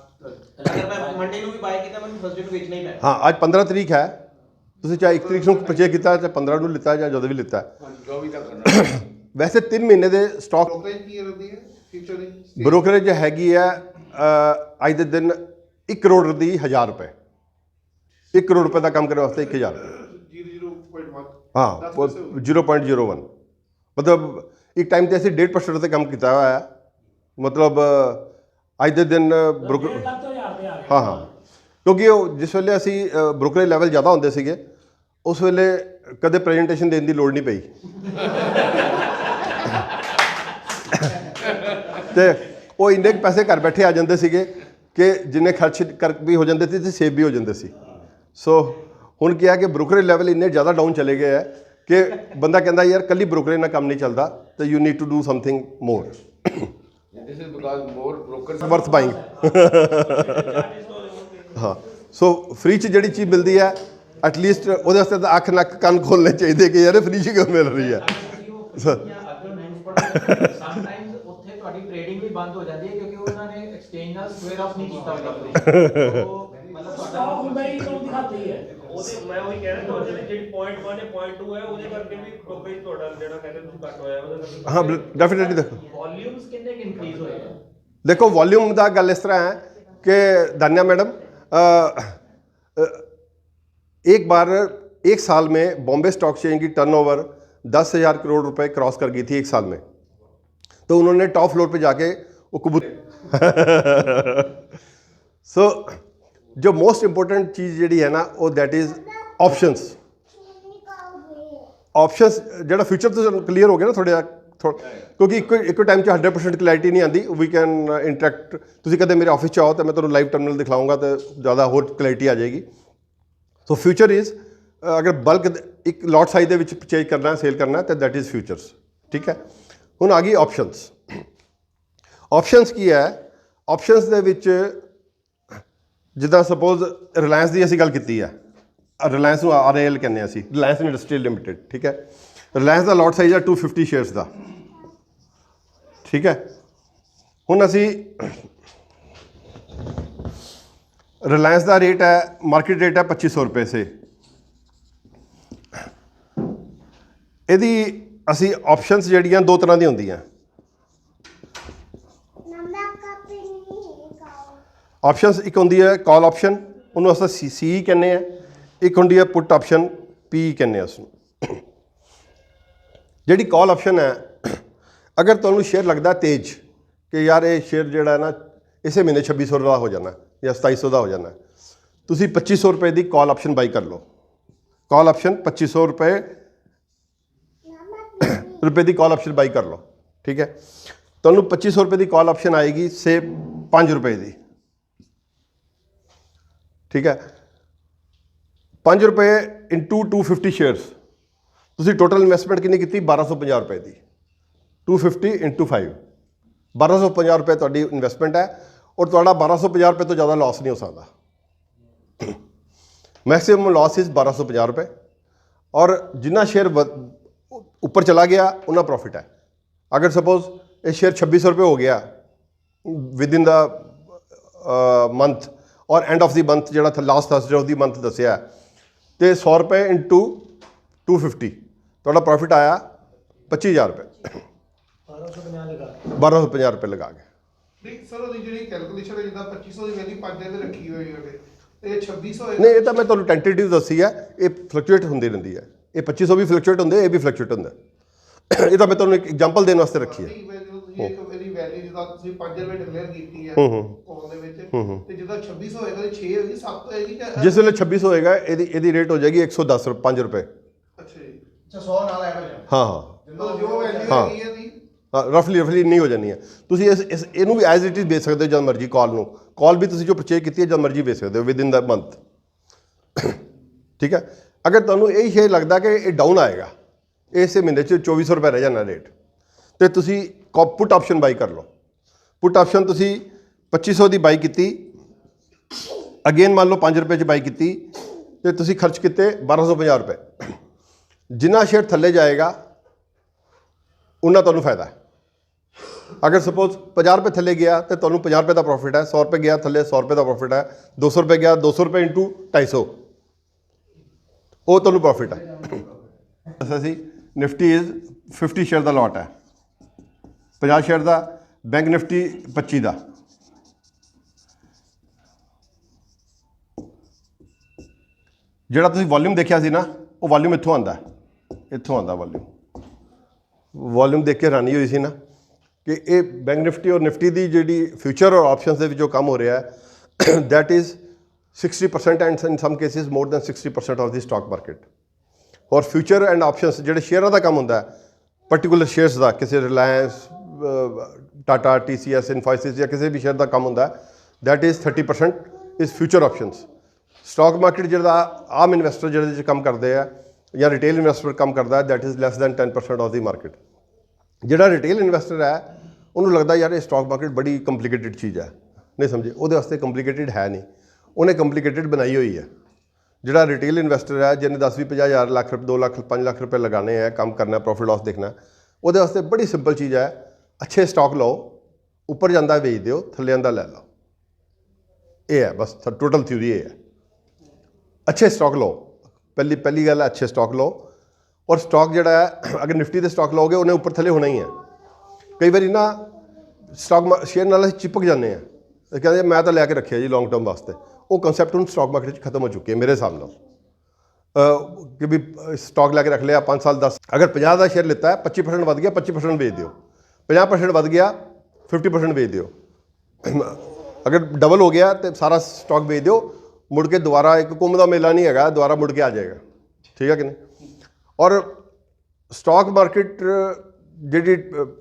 अगर मैं मंडे ਨੂੰ ਵੀ ਬਾਈ ਕੀਤਾ ਮੈਨੂੰ ਥਰਸਡੇ ਨੂੰ ਵੇਚਣਾ ਹੀ ਪੈਣਾ ਹਾਂ ਅੱਜ 15 ਤਰੀਕ ਹੈ, ਤੁਸੀਂ ਚਾਹੇ 1 ਤਰੀਕ ਨੂੰ ਪਰਚੇਜ ਕੀਤਾ ਚਾਹੇ 15 ਨੂੰ ਲਿੱਤਾ ਜਾਂ ਜਦੋਂ ਵੀ ਲਿੱਤਾ। जो भी तक करना ਵੈਸੇ 3 ਮਹੀਨੇ ਦੇ ਸਟਾਕ ब्रोकरेज की रहती है फ्यूचर की ਬ੍ਰੋਕਰੇਜ ਹੈਗੀ ਹੈ ਅੱਜ ਦੇ ਦਿਨ 1 ਕਰੋੜ ਦੀ 1000 ਰੁਪਏ। 1 ਕਰੋੜ ਰੁਪਏ ਦਾ ਕੰਮ ਕਰਨ ਵਾਸਤੇ 1000 ਰੁਪਏ 0.1 ਹਾਂ 0.01 ਮਤਲਬ ਇੱਕ ਟਾਈਮ ਤੇ ਅਸੀਂ 1.5% ਤੇ ਕੰਮ ਕੀਤਾ ਹੋਇਆ ਹੈ। ਮਤਲਬ ਅੱਜ ਦੇ ਦਿਨ ਬ੍ਰੋਕਰ 1.5 ਲੱਖ ਤੋਂ 1000 ਰੁਪਏ ਆ ਗਏ ਹਾਂ ਹਾਂ ਕਿਉਂਕਿ ਉਹ ਜਿਸ ਵੇਲੇ ਅਸੀਂ ਬ੍ਰੋਕਰੇਜ ਲੈਵਲ ਜ਼ਿਆਦਾ ਹੁੰਦੇ ਸੀਗੇ ਉਸ ਵੇਲੇ ਕਦੇ ਪ੍ਰੈਜੈਂਟੇਸ਼ਨ ਦੇਣ ਦੀ ਲੋੜ ਨਹੀਂ ਪਈ ਤੇ ਉਹ ਇੰਨੇ ਕੁ ਪੈਸੇ ਘਰ ਬੈਠੇ ਆ ਜਾਂਦੇ ਸੀਗੇ ਕਿ ਜਿੰਨੇ ਖਰਚ ਕਰ ਵੀ ਹੋ ਜਾਂਦੇ ਸੀ ਤੇ ਸੇਵ ਵੀ ਹੋ ਜਾਂਦੇ ਸੀ। ਸੋ ਹੁਣ ਕੀ ਹੈ ਕਿ ਬ੍ਰੋਕਰੇਜ ਲੈਵਲ ਇੰਨੇ ਜ਼ਿਆਦਾ ਡਾਊਨ ਚਲੇ ਗਏ ਹੈ ਕਿ ਬੰਦਾ ਕਹਿੰਦਾ ਯਾਰ ਕੱਲੀ ਬ੍ਰੋਕਰੇਜ ਨਾਲ ਕੰਮ ਨਹੀਂ ਚੱਲਦਾ ਤੇ you need to do something more this is because more brokers worth buying ਹਾਂ ਸੋ ਫ੍ਰੀ ਚ ਜਿਹੜੀ ਚੀਜ਼ ਮਿਲਦੀ ਹੈ ਐਟਲੀਸਟ ਉਹਦੇ ਵਾਸਤੇ ਤਾਂ ਅੱਖ ਨੱਕ ਕੰਨ ਖੋਲਣੇ ਚਾਹੀਦੇ ਕਿ ਯਾਰ ਫ੍ਰੀ ਚ ਕਿਉਂ ਮਿਲ ਰਹੀ ਹੈ। ਸਮਟਾਈਮਸ ਉੱਥੇ ਤੁਹਾਡੀ ਟ੍ਰੇਡਿੰਗ ਵੀ ਬੰਦ ਹੋ ਜਾਂਦੀ ਹੈ ਕਿਉਂਕਿ ਉਹਨਾਂ ਨੇ ਐਕਸਚੇਂਜ ਨਾਲ ਸਵੇਅਰ ਆਫ ਨਹੀਂ ਕੀਤਾ ਹੁੰਦਾ ਮਤਲਬ स्टॉक ਹੁੰਦਾ ਹੀ ਤੁਹਾਨੂੰ ਦਿਖਾਤੇ ਹੀ ਹੈ ਉਹਦੇ ਮੈਂ ਉਹੀ ਕਹਿ ਰਿਹਾ ਤੁਹਾਡੇ ਜਿਹੜੀ ਪੁਆਇੰਟ 1 ਹੈ ਪੁਆਇੰਟ 2 ਹੈ ਉਹਦੇ ਕਰਕੇ ਵੀ ਬ੍ਰੋਕਰੇਜ ਤੁਹਾਡਾ ਜਿਹੜਾ ਕਹਿੰਦੇ ਤੁਸੀਂ ਘੱਟ ਹੋਇਆ ਉਹਦੇ ਕਰਕੇ ਹਾਂ ਡੈਫੀਨਿਟਲੀ ਦੇਖੋ ਵੋਲਿਊਮਸ ਕਿੰਨੇ ਕਿ ਇਨਕਰੀਜ਼ ਹੋਏ ਆ देखो वॉल्यूम का गल इस तरह है कि दानिया मैडम एक बार एक साल में बॉम्बे स्टॉक एक्सचेंज की टर्नओवर 10,000 करोड़ रुपए क्रॉस कर गई थी एक साल में। तो उन्होंने टॉप फ्लोर पे जाके वो कबूतर सो जो मोस्ट इंपॉर्टेंट चीज़ जी है ना वो दैट इज़ ऑप्शंस। ऑप्शंस जो फ्यूचर तो क्लीयर हो गया ना थोड़े ਕਿਉਂਕਿ ਇੱਕੋ ਟਾਈਮ 'ਚ 100% ਕਲੈਰਿਟੀ ਨਹੀਂ ਆਉਂਦੀ। ਵੀ ਕੈਨ ਇੰਟਰੈਕਟ ਤੁਸੀਂ ਕਦੇ ਮੇਰੇ ਆਫਿਸ 'ਚ ਆਓ ਤਾਂ ਮੈਂ ਤੁਹਾਨੂੰ ਲਾਈਵ ਟਰਮੀਨਲ ਦਿਖਾਊਂਗਾ ਤਾਂ ਜ਼ਿਆਦਾ ਹੋਰ ਕਲੈਰਿਟੀ ਆ ਜਾਏਗੀ। ਸੋ ਫਿਊਚਰ ਇਜ਼ ਅਗਰ ਬਲਕ ਇੱਕ ਲੋਟ ਸਾਈਜ਼ ਦੇ ਵਿੱਚ ਪਰਚੇਜ ਕਰਨਾ ਸੇਲ ਕਰਨਾ ਤਾਂ ਦੈਟ ਇਜ਼ ਫਿਊਚਰਸ। ਠੀਕ ਹੈ ਹੁਣ ਆ ਗਈ ਆਪਸ਼ਨਸ। ਆਪਸ਼ਨਸ ਕੀ ਹੈ? ਆਪਸ਼ਨਸ ਦੇ ਵਿੱਚ ਜਿੱਦਾਂ ਸਪੋਜ਼ ਰਿਲਾਇੰਸ ਦੀ ਅਸੀਂ ਗੱਲ ਕੀਤੀ ਹੈ, ਰਿਲਾਇੰਸ ਨੂੰ RIL ਕਹਿੰਦੇ ਹਾਂ ਅਸੀਂ, ਰਿਲਾਇੰਸ ਇੰਡਸਟਰੀਅਲ ਲਿਮਿਟਿਡ। ਠੀਕ ਹੈ ਰਿਲਾਇੰਸ ਦਾ ਲੋਟ ਸਾਈਜ਼ ਹੈ 250 ਸ਼ੇਅਰਸ ਦਾ। ਠੀਕ ਹੈ ਹੁਣ ਅਸੀਂ ਰਿਲਾਇੰਸ ਦਾ ਰੇਟ ਹੈ ਮਾਰਕੀਟ ਰੇਟ ਹੈ 2500 रुपये से। ਇਹਦੀ ਅਸੀਂ ਆਪਸ਼ਨਸ ਜਿਹੜੀਆਂ ਦੋ ਤਰ੍ਹਾਂ ਦੀਆਂ ਹੁੰਦੀਆਂ। ਆਪਸ਼ਨਸ ਇੱਕ ਹੁੰਦੀ ਹੈ ਕਾਲ ਆਪਸ਼ਨ, ਉਹਨੂੰ ਅਸੀਂ ਸੀ ਕਹਿੰਦੇ ਆ। ਇੱਕ ਹੁੰਦੀ ਹੈ ਪੁੱਟ ਆਪਸ਼ਨ, ਪੀ ਕਹਿੰਦੇ ਆ ਉਸਨੂੰ। ਜਿਹੜੀ ਕਾਲ ਆਪਸ਼ਨ ਹੈ ਅਗਰ ਤੁਹਾਨੂੰ ਸ਼ੇਅਰ ਲੱਗਦਾ ਤੇਜ਼ ਕਿ ਯਾਰ ਇਹ ਸ਼ੇਅਰ ਜਿਹੜਾ ਨਾ ਇਸੇ ਮਹੀਨੇ 2600 ਦਾ ਹੋ ਜਾਣਾ ਜਾਂ 2700 ਦਾ ਹੋ ਜਾਣਾ, ਤੁਸੀਂ 2500 रुपये ਦੀ ਕਾਲ ਆਪਸ਼ਨ ਬਾਈ ਕਰ ਲਓ। ਕਾਲ ਆਪਸ਼ਨ 2500 रुपये ਦੀ ਕਾਲ ਆਪਸ਼ਨ ਬਾਈ ਕਰ ਲਓ। ਠੀਕ ਹੈ ਤੁਹਾਨੂੰ 2500 रुपये ਦੀ ਕਾਲ ਆਪਸ਼ਨ ਆਏਗੀ ਸੇ 5 रुपये ਦੀ। ਠੀਕ ਹੈ 5 रुपये इंटू 250 शेयर्स ਤੁਸੀਂ ਟੋਟਲ ਇਨਵੈਸਟਮੈਂਟ ਕਿੰਨੀ ਕੀਤੀ? 1250 रुपये ਦੀ। 250 इंटू 5 1250 रुपये ਤੁਹਾਡੀ ਇਨਵੈਸਟਮੈਂਟ ਹੈ ਔਰ ਤੁਹਾਡਾ 1250 रुपये ਤੋਂ ਜ਼ਿਆਦਾ ਲਾਸ ਨਹੀਂ ਹੋ ਸਕਦਾ। ਮੈਕਸਿਮਮ ਲਾਸ ਇਜ਼ 1250 रुपये ਔਰ ਜਿੰਨਾ ਸ਼ੇਅਰ ਉੱਪਰ ਚਲਾ ਗਿਆ ਉਹਨਾਂ ਪ੍ਰੋਫਿਟ ਹੈ। ਅਗਰ ਸਪੋਜ਼ ਇਹ ਸ਼ੇਅਰ 2600 रुपये ਹੋ ਗਿਆ ਵਿਦ ਇਨ ਦਾ ਮੰਥ ਔਰ ਐਂਡ ਆਫ ਦੀ ਮੰਥ ਜਿਹੜਾ last Thursday of the month ਦੱਸਿਆ ਤੇ 100 रुपये इंटू 250 ਤੁਹਾਡਾ ਪ੍ਰੋਫਿਟ ਆਇਆ 25000 रुपये। 1250 रुपये लगा के ਨਹੀਂ ਸਰ ਉਹਦੀ ਜਿਹੜੀ ਕੈਲਕੂਲੇਸ਼ਨ ਹੈ ਜਿੱਦਾਂ 2500 ਦੀ ਵੈਲਿਊ 5 ਦਿਨ ਰੱਖੀ ਹੋਈ ਹੋਵੇ ਤੇ 2600 ਨਹੀਂ ਇਹ ਤਾਂ ਮੈਂ ਤੁਹਾਨੂੰ ਟੈਂਟੇਟਿਵ ਦੱਸੀ ਹੈ। ਇਹ ਫਲਕਚੁਏਟ ਹੁੰਦੀ ਰਹਿੰਦੀ ਹੈ। ਇਹ 2500 ਵੀ ਫਲਕਚੁਏਟ ਹੁੰਦੇ, ਇਹ ਵੀ ਫਲਕਚੁਏਟ ਹੁੰਦਾ। ਇਹ ਤਾਂ ਮੈਂ ਤੁਹਾਨੂੰ ਇੱਕ ਐਗਜ਼ਾਮਪਲ ਦੇਣ ਵਾਸਤੇ ਰੱਖੀ ਹੈ। ਤੁਸੀਂ ਇੱਕ ਇਹਦੀ ਵੈਲਿਊ ਜਿੱਦਾਂ ਤੁਸੀਂ 5 ਰੁਪਏ ਡਿਕਲੇਅਰ ਕੀਤੀ ਹੈ ਕਾਲ ਦੇ ਵਿੱਚ ਤੇ ਜਿੱਦਾਂ 2600 ਹੋਏਗਾ ਤੇ 6 ਹੋਏਗੀ 7 ਹੋਏਗੀ ਕਿ ਜਿਸ ਵੇਲੇ 2600 ਹੋਏਗਾ ਇਹਦੀ ਰੇਟ ਹੋ ਜਾਏਗੀ 110 5 रुपये। ਅੱਛਾ ਜੀ ਅੱਛਾ 100 ਨਾਲ ਐਡ ਹੋ ਜਾਣਾ। ਹਾਂ ਹਾਂ ਜਿੱਦਾਂ ਜੋ ਵੈਲਿਊ ਹਾਂ। ਹੈਗੀ ਹੈ ਦੀ ਹਾਂ ਰਫਲੀ ਨਹੀਂ ਹੋ ਜਾਣੀ ਹੈ। ਤੁਸੀਂ ਇਸ ਇਹਨੂੰ ਵੀ ਐਜ਼ ਇਟ ਇਜ਼ ਵੇਚ ਸਕਦੇ ਹੋ ਜਦ ਮਰਜ਼ੀ। ਕਾਲ ਨੂੰ ਕਾਲ ਵੀ ਤੁਸੀਂ ਜੋ ਪਰਚੇਜ ਕੀਤੀ ਹੈ ਜਦ ਮਰਜ਼ੀ ਵੇਚ ਸਕਦੇ ਹੋ ਵਿਦ ਇਨ ਦਾ ਮੰਥ। ਠੀਕ ਹੈ ਅਗਰ ਤੁਹਾਨੂੰ ਇਹ ਸ਼ੇਅਰ ਲੱਗਦਾ ਕਿ ਇਹ ਡਾਊਨ ਆਏਗਾ ਇਸੇ ਮਹੀਨੇ 'ਚ 2400 रुपये ਰਹਿ ਜਾਣਾ ਰੇਟ ਤੇ ਤੁਸੀਂ ਪੁੱਟ ਆਪਸ਼ਨ ਬਾਈ ਕਰ ਲਓ। ਪੁੱਟ ਆਪਸ਼ਨ ਤੁਸੀਂ 2500 ਦੀ ਬਾਈ ਕੀਤੀ, ਅਗੇਨ ਮੰਨ ਲਓ 5 रुपये 'ਚ ਬਾਈ ਕੀਤੀ ਤੇ ਤੁਸੀਂ ਖਰਚ ਕੀਤੇ 1250 रुपये। ਜਿੰਨਾ ਸ਼ੇਅਰ ਥੱਲੇ ਜਾਏਗਾ ਉਨਾ ਤੁਹਾਨੂੰ ਫਾਇਦਾ ਹੈ। अगर सपोज 50 रुपये थले गया तो तुहानूं 50 रुपये का प्रॉफिट है, 100 रुपये गया थले 100 रुपये का प्रॉफिट है, 200 रुपये गया 200 रुपये इंटू 250, वो तुहानूं प्रॉफिट है। दस्सिया सी निफ्टी इज़ 50 शेयर का लॉट है, 50 शेयर का, बैंक निफ्टी 25 का। ਜਿਹੜਾ ਤੁਸੀਂ ਵੋਲਿਊਮ ਦੇਖਿਆ ਸੀ ਨਾ, ਉਹ ਵੋਲਿਊਮ ਇੱਥੋਂ ਆਉਂਦਾ, ਇੱਥੋਂ ਆਉਂਦਾ ਵੋਲਿਊਮ ਦੇਖ ਕੇ ਹੈਰਾਨੀ ਹੋਈ ਸੀ ਨਾ ਕਿ ਇਹ ਬੈਂਕ ਨਿਫਟੀ ਔਰ ਨਿਫਟੀ ਦੀ ਜਿਹੜੀ ਫਿਊਚਰ ਔਰ ਆਪਸ਼ਨਸ ਦੇ ਵਿੱਚ ਜੋ ਕੰਮ ਹੋ ਰਿਹਾ ਹੈ, that is 60% and in some cases more than 60% of the stock market. ਔਰ ਫਿਊਚਰ ਐਂਡ ਆਪਸ਼ਨਸ ਜਿਹੜੇ ਸ਼ੇਅਰਾਂ ਦਾ ਕੰਮ ਹੁੰਦਾ ਹੈ, ਪਰਟੀਕੂਲਰ ਸ਼ੇਅਰਸ ਦਾ, ਕਿਸੇ ਰਿਲਾਇੰਸ, ਟਾਟਾ, TCS, ਇਨਫੋਸਿਸ ਜਾਂ ਕਿਸੇ ਵੀ ਸ਼ੇਅਰ ਦਾ ਕੰਮ ਹੁੰਦਾ, that is 30% is future options. Stock market ਜਿਹੜਾ ਆਮ ਇਨਵੈਸਟਰ ਜਿਹੜੇ 'ਚ ਕੰਮ ਕਰਦੇ ਆ ਜਾਂ ਰਿਟੇਲ ਇਨਵੈਸਟਰ ਕੰਮ ਕਰਦਾ, that is less than 10% of the market. ਜਿਹੜਾ ਰਿਟੇਲ ਇਨਵੈਸਟਰ ਹੈ ਉਹਨੂੰ ਲੱਗਦਾ ਯਾਰ ਇਹ ਸਟਾਕ ਮਾਰਕੀਟ ਬੜੀ ਕੰਪਲੀਕੇਟਿਡ ਚੀਜ਼ ਹੈ, ਨਹੀਂ ਸਮਝੇ, ਉਹਦੇ ਵਾਸਤੇ ਕੰਪਲੀਕੇਟਿਡ ਹੈ ਨਹੀਂ, ਉਹਨੇ ਕੰਪਲੀਕੇਟਿਡ ਬਣਾਈ ਹੋਈ ਹੈ। ਜਿਹੜਾ ਰਿਟੇਲ ਇਨਵੈਸਟਰ ਹੈ ਜਿਹਨੇ 10, 20, 50 ਹਜ਼ਾਰ, ਲੱਖ, 2 ਲੱਖ, 5 ਲੱਖ ਰੁਪਏ ਲਗਾਉਣੇ ਹੈ, ਕੰਮ ਕਰਨਾ, ਪ੍ਰੋਫਿਟ ਲਾਸ ਦੇਖਣਾ, ਉਹਦੇ ਵਾਸਤੇ ਬੜੀ ਸਿੰਪਲ ਚੀਜ਼ ਹੈ, ਅੱਛੇ ਸਟਾਕ ਲਓ, ਉੱਪਰ ਜਾਂਦਾ ਵੇਚ ਦਿਓ, ਥੱਲੇ ਆਂਦਾ ਲੈ ਲਓ। ਇਹ ਹੈ ਬਸ ਟੋਟਲ ਥਿਊਰੀ ਇਹ ਹੈ। ਅੱਛੇ ਸਟਾਕ ਲਓ, ਪਹਿਲੀ ਗੱਲ ਹੈ ਅੱਛੇ ਸਟਾਕ ਲਓ। ਔਰ ਸਟਾਕ ਜਿਹੜਾ ਹੈ ਅਗਰ ਨਿਫਟੀ ਦੇ ਸਟਾਕ ਲਓਗੇ ਉਹਨੇ ਉੱਪਰ ਥੱਲੇ ਹੋਣਾ ਹੀ ਹੈ। ਕਈ ਵਾਰੀ ਨਾ ਸਟਾਕ ਸ਼ੇਅਰ ਨਾਲ ਅਸੀਂ ਚਿਪਕ ਜਾਂਦੇ ਹਾਂ, ਕਹਿੰਦੇ ਮੈਂ ਤਾਂ ਲੈ ਕੇ ਰੱਖਿਆ ਜੀ ਲੌਂਗ ਟਰਮ ਵਾਸਤੇ। ਉਹ ਕੰਸੈਪਟ ਹੁਣ ਸਟਾਕ ਮਾਰਕੀਟ 'ਚ ਖਤਮ ਹੋ ਚੁੱਕੀ ਹੈ ਮੇਰੇ ਹਿਸਾਬ ਨਾਲ, ਕਿ ਵੀ ਸਟਾਕ ਲੈ ਕੇ ਰੱਖ ਲਿਆ 5 ਸਾਲ 10, ਅਗਰ 50 ਦਾ ਸ਼ੇਅਰ ਲਿੱਤਾ ਹੈ, 25% ਵੱਧ ਗਿਆ, 25% ਵੇਚ ਦਿਓ, 50% ਵੱਧ ਗਿਆ 50% ਵੇਚ ਦਿਓ, ਅਗਰ ਡਬਲ ਹੋ ਗਿਆ ਤਾਂ ਸਾਰਾ ਸਟਾਕ ਵੇਚ ਦਿਓ, ਮੁੜ ਕੇ ਦੁਬਾਰਾ ਇੱਕ ਕੁੰਭ ਦਾ ਮੇਲਾ ਨਹੀਂ ਹੈਗਾ, ਦੁਬਾਰਾ ਮੁੜ ਕੇ ਆ ਜਾਏਗਾ, ਠੀਕ ਹੈ ਕਿ ਨਹੀਂ। ਔਰ ਸਟਾਕ ਮਾਰਕੀਟ ਜਿਹੜੀ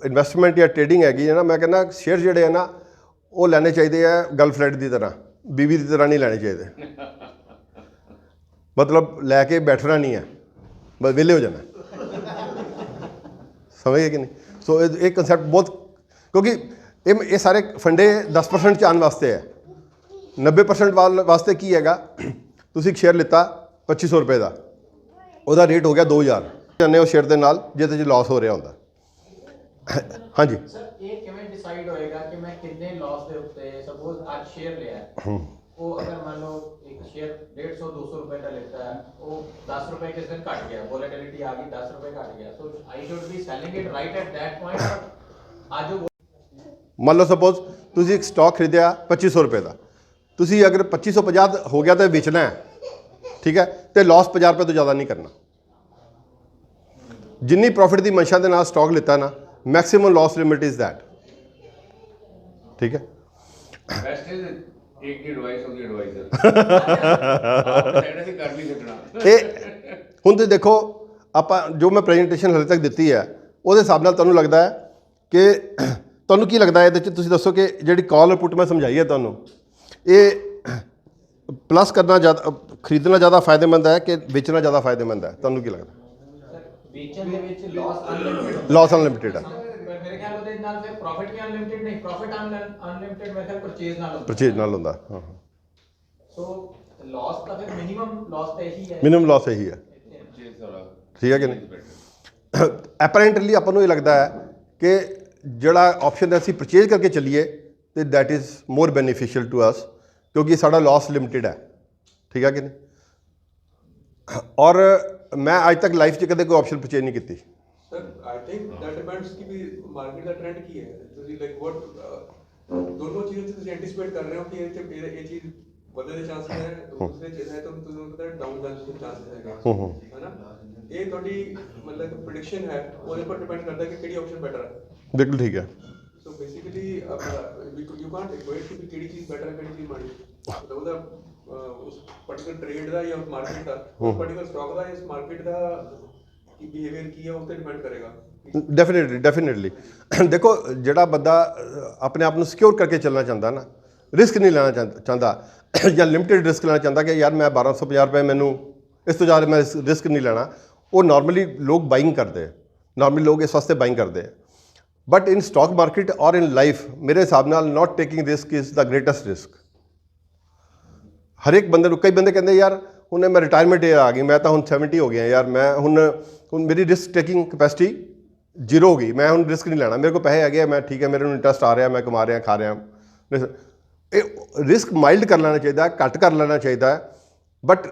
ਇਨਵੈਸਟਮੈਂਟ ਜਾਂ ਟ੍ਰੇਡਿੰਗ ਹੈਗੀ ਹੈ ਨਾ, ਮੈਂ ਕਹਿੰਦਾ ਸ਼ੇਅਰ ਜਿਹੜੇ ਹੈ ਨਾ ਉਹ ਲੈਣੇ ਚਾਹੀਦੇ ਆ ਗਰਲਫ੍ਰੈਂਡ ਦੀ ਤਰ੍ਹਾਂ, ਬੀਵੀ ਦੀ ਤਰ੍ਹਾਂ ਨਹੀਂ ਲੈਣੇ ਚਾਹੀਦੇ। ਮਤਲਬ ਲੈ ਕੇ ਬੈਠਣਾ ਨਹੀਂ ਹੈ, ਬਸ ਵਿਹਲੇ ਹੋ ਜਾਣਾ, ਸਮਝ ਗਏ ਕਿ ਨਹੀਂ। ਸੋ ਇਹ ਕੰਸੈਪਟ ਬਹੁਤ, ਕਿਉਂਕਿ ਇਹ ਸਾਰੇ ਫੰਡੇ 10% 'ਚ ਆਉਣ ਵਾਸਤੇ ਹੈ। 90% ਵਾਸਤੇ ਕੀ ਹੈਗਾ, ਤੁਸੀਂ ਇੱਕ ਸ਼ੇਅਰ ਲਿੱਤਾ 2500 ਰੁਪਏ ਦਾ, ਉਹਦਾ ਰੇਟ ਹੋ ਗਿਆ 2000, ਜਾਂਦੇ ਉਹ ਸ਼ੇਅਰ ਦੇ ਨਾਲ ਜਿਹਦੇ 'ਚ ਲਾਸ ਹੋ ਰਿਹਾ ਹੁੰਦਾ। ਹਾਂਜੀ ਸਰ, ਇਹ ਕਿਵੇਂ ਡਿਸਾਈਡ ਹੋਏਗਾ ਕਿ ਮੈਂ ਕਿੰਨੇ ਲਾਸ ਦੇ ਉੱਤੇ, ਸਪੋਜ਼ ਅੱਜ ਸ਼ੇਅਰ ਲਿਆ ਹੈ, ਉਹ ਅਗਰ ਮੰਨ ਲਓ ਇੱਕ ਸ਼ੇਅਰ 150 200 ਰੁਪਏ ਦਾ ਲਿੱਤਾ ਹੈ, ਉਹ 10 ਰੁਪਏ ਕਿਸ ਦਿਨ ਘਟ ਗਿਆ, ਵੋਲੈਟਿਲਿਟੀ ਆ ਗਈ, 10 ਰੁਪਏ ਘਟ ਗਿਆ, so I should be selling it right at that point. ਅੱਜ ਮੰਨ ਲਓ ਸਪੋਜ਼ ਤੁਸੀਂ ਇੱਕ ਸਟਾਕ ਖਰੀਦਿਆ 2500 ਰੁਪਏ ਦਾ, ਤੁਸੀਂ ਅਗਰ 2550 ਹੋ ਗਿਆ ਤਾਂ ਵੇਚਣਾ ਹੈ, ਠੀਕ ਹੈ, ਤੇ ਲਾਸ 50 ਰੁਪਏ ਤੋਂ ਜ਼ਿਆਦਾ ਨਹੀਂ ਕਰਨਾ। ਜਿੰਨੀ ਪ੍ਰੋਫਿਟ ਦੀ ਮਨਸ਼ਾ ਦੇ ਨਾਲ ਸਟਾਕ ਲਿੱਤਾ ਨਾ, maximum loss limit is that, ਠੀਕ ਹੈ। ਬੈਸਟ ਇਜ਼ ਇੱਕ the advice of the adviser ਆਪ ਸਾਈਡ ਅਸੀਂ ਕਰ ਵੀ ਸਕਣਾ। ਇਹ ਹੁਣ ਤੁਸੀਂ ਦੇਖੋ, ਆਪਾਂ ਜੋ ਮੈਂ ਪ੍ਰੈਜੈਂਟੇਸ਼ਨ ਹਾਲੇ ਤੱਕ ਦਿੱਤੀ ਹੈ ਉਹਦੇ ਹਿਸਾਬ ਨਾਲ ਤੁਹਾਨੂੰ ਲੱਗਦਾ ਹੈ ਕਿ ਤੁਹਾਨੂੰ ਕੀ ਲੱਗਦਾ ਹੈ ਇਹਦੇ 'ਚ, ਤੁਸੀਂ ਦੱਸੋ ਕਿ ਜਿਹੜੀ ਕਾਲ ਔਰ ਪੁੱਟ ਮੈਂ ਸਮਝਾਈ ਹੈ ਤੁਹਾਨੂੰ, ਇਹ ਪਲੱਸ ਕਰਨਾ ਜ਼ਿਆਦਾ, ਖਰੀਦਣਾ ਜ਼ਿਆਦਾ ਫਾਇਦੇਮੰਦ ਹੈ ਕਿ ਵੇਚਣਾ ਜ਼ਿਆਦਾ ਫਾਇਦੇਮੰਦ ਹੈ, ਤੁਹਾਨੂੰ ਕੀ ਲੱਗਦਾ? ਵੇਚਣ ਦੇ ਵਿੱਚ ਲਾਸ ਅਨਲਿਮਿਟਿਡ, ਲਾਸ ਅਨਲਿਮਿਟਿਡ ਹੈ, ਮੇਰੇ ਖਿਆਲ ਉਹਦੇ ਨਾਲ ਫਿਰ ਪ੍ਰੋਫਿਟ ਵੀ ਅਨਲਿਮਿਟਿਡ ਨਹੀਂ, ਪ੍ਰੋਫਿਟ ਅਨਲਿਮਿਟਿਡ ਮੇਰੇ ਖਿਆਲ ਪਰਚੇਜ਼ ਨਾਲ ਹੁੰਦਾ, ਪਰਚੇਜ ਨਾਲ ਹੁੰਦਾ। ਹਾਂ, ਸੋ ਲਾਸ ਤਾਂ ਫਿਰ ਮਿਨੀਮਮ ਲਾਸ ਤਾਂ ਇਹੀ ਹੈ, ਮਿਨੀਮਮ ਲਾਸ ਇਹੀ ਹੈ, ਠੀਕ ਹੈ ਕਿ ਨਹੀਂ। ਐਪਰੈਂਟਲੀ ਆਪਾਂ ਨੂੰ ਇਹ ਲੱਗਦਾ ਹੈ ਕਿ ਜਿਹੜਾ ਆਪਸ਼ਨ ਅਸੀਂ ਪਰਚੇਜ ਕਰਕੇ ਚੱਲੀਏ ਤੇ that is more beneficial to us, ਕਿਉਂਕਿ ਸਾਡਾ ਲਾਸ ਲਿਮਿਟਿਡ ਹੈ, ਠੀਕ ਹੈ ਕਿ ਨਹੀਂ। ਔਰ ਮੈਂ ਅੱਜ ਤੱਕ ਲਾਈਫ 'ਚ ਕਦੇ ਕੋਈ ਆਪਸ਼ਨ ਪਰਚੇਜ ਨਹੀਂ ਕੀਤੀ। Sir, I think that depends कि भी market का trend ਕੀ ਹੈ, ਤੁਸੀਂ like what ਦੋਨੋਂ ਚੀਜ਼ਾਂ ਤੁਸੀਂ anticipate ਕਰ ਰਹੇ ਹੋ ਕਿ ਇਹ ਚੀਜ਼ ਵਧਣ ਦੇ ਚਾਂਸ ਹੈ, ਦੂਸਰੇ ਚੀਜ਼ ਹੈ ਤਾਂ ਤੁਹਾਨੂੰ ਪਤਾ ਹੈ ਡਾਊਨ ਜਾਣ ਦੇ ਚਾਂਸ ਹੈਗਾ, ਹੈ ਨਾ। ਇਹ ਤੁਹਾਡੀ ਮਤਲਬ ਪ੍ਰੈਡਿਕਸ਼ਨ ਹੈ, ਉਹਦੇ ਉੱਪਰ ਡਿਪੈਂਡ ਕਰਦਾ ਕਿ ਕਿਹੜੀ ਆਪਸ਼ਨ ਬੈਟਰ ਹੈ। ਬਿਲਕੁਲ ਠੀਕ ਹੈ। ਸੋ ਬੇਸਿਕਲੀ ਯੂ ਕਾਂਟ ਇਕੁਏਟ ਕਿ ਕਿਹੜੀ ਚੀਜ਼ ਬੈਟਰ ਹੈ, ਕਿਹੜੀ ਚੀਜ਼ ਮਾੜੀ, ਮਤਲਬ ਉਹਦਾ ਉਸ ਪਾਰਟਿਕੂਲਰ ਟ੍ਰੇਡ ਦਾ ਜਾਂ ਮਾਰਕੀਟ ਦਾ, ਪਾਰਟਿਕੂਲਰ ਸਟਾਕ ਦਾ, ਇਸ ਮਾਰਕੀਟ ਦਾ ਕੀ ਬਿਹੇਵੀਅਰ ਕੀ ਹੈ, ਉਸ ਤੇ ਡਿਪੈਂਡ ਕਰੇਗਾ। ਡੈਫੀਨੇਟਲੀ ਦੇਖੋ, ਜਿਹੜਾ ਬੰਦਾ ਆਪਣੇ ਆਪ ਨੂੰ ਸਿਕਿਉਰ ਕਰਕੇ ਚੱਲਣਾ ਚਾਹੁੰਦਾ ਨਾ, ਰਿਸਕ ਨਹੀਂ ਲੈਣਾ ਚਾਹੁੰਦਾ ਜਾਂ ਲਿਮਿਟਿਡ ਰਿਸਕ ਲੈਣਾ ਚਾਹੁੰਦਾ ਕਿ ਯਾਰ ਮੈਂ 1250 ਰੁਪਏ, ਮੈਨੂੰ ਇਸ ਤੋਂ ਜ਼ਿਆਦਾ ਮੈਂ ਰਿਸਕ ਨਹੀਂ ਲੈਣਾ, ਉਹ ਨਾਰਮਲੀ ਲੋਕ ਬਾਇੰਗ ਕਰਦੇ ਆ, ਨਾਰਮਲੀ ਲੋਕ ਇਸ ਵਾਸਤੇ ਬਾਇੰਗ ਕਰਦੇ ਆ। ਬਟ ਇਨ ਸਟਾਕ ਮਾਰਕੀਟ ਔਰ ਇਨ ਲਾਈਫ ਮੇਰੇ ਹਿਸਾਬ ਨਾਲ not taking risk is the greatest risk. ਹਰ ਇੱਕ ਬੰਦੇ ਨੂੰ, ਕਈ ਬੰਦੇ ਕਹਿੰਦੇ ਯਾਰ ਹੁਣ ਮੈਂ ਰਿਟਾਇਰਮੈਂਟ ਆ ਗਈ, ਮੈਂ ਤਾਂ ਹੁਣ 70 ਹੋ ਗਿਆ ਯਾਰ, ਮੈਂ ਹੁਣ ਮੇਰੀ ਰਿਸਕ ਟੇਕਿੰਗ ਕਪੈਸਿਟੀ ਜ਼ੀਰੋ ਹੋ ਗਈ, ਮੈਂ ਹੁਣ ਰਿਸਕ ਨਹੀਂ ਲੈਣਾ, ਮੇਰੇ ਕੋਲ ਪੈਸੇ ਹੈਗੇ ਆ, ਮੈਂ ਠੀਕ ਹੈ, ਮੇਰੇ ਨੂੰ ਇੰਟਰਸਟ ਆ ਰਿਹਾ, ਮੈਂ ਕਮਾ ਰਿਹਾ, ਖਾ ਰਿਹਾ। ਇਹ ਰਿਸਕ ਮਾਈਲਡ ਕਰ ਲੈਣਾ ਚਾਹੀਦਾ, ਘੱਟ ਕਰ ਲੈਣਾ ਚਾਹੀਦਾ, ਬਟ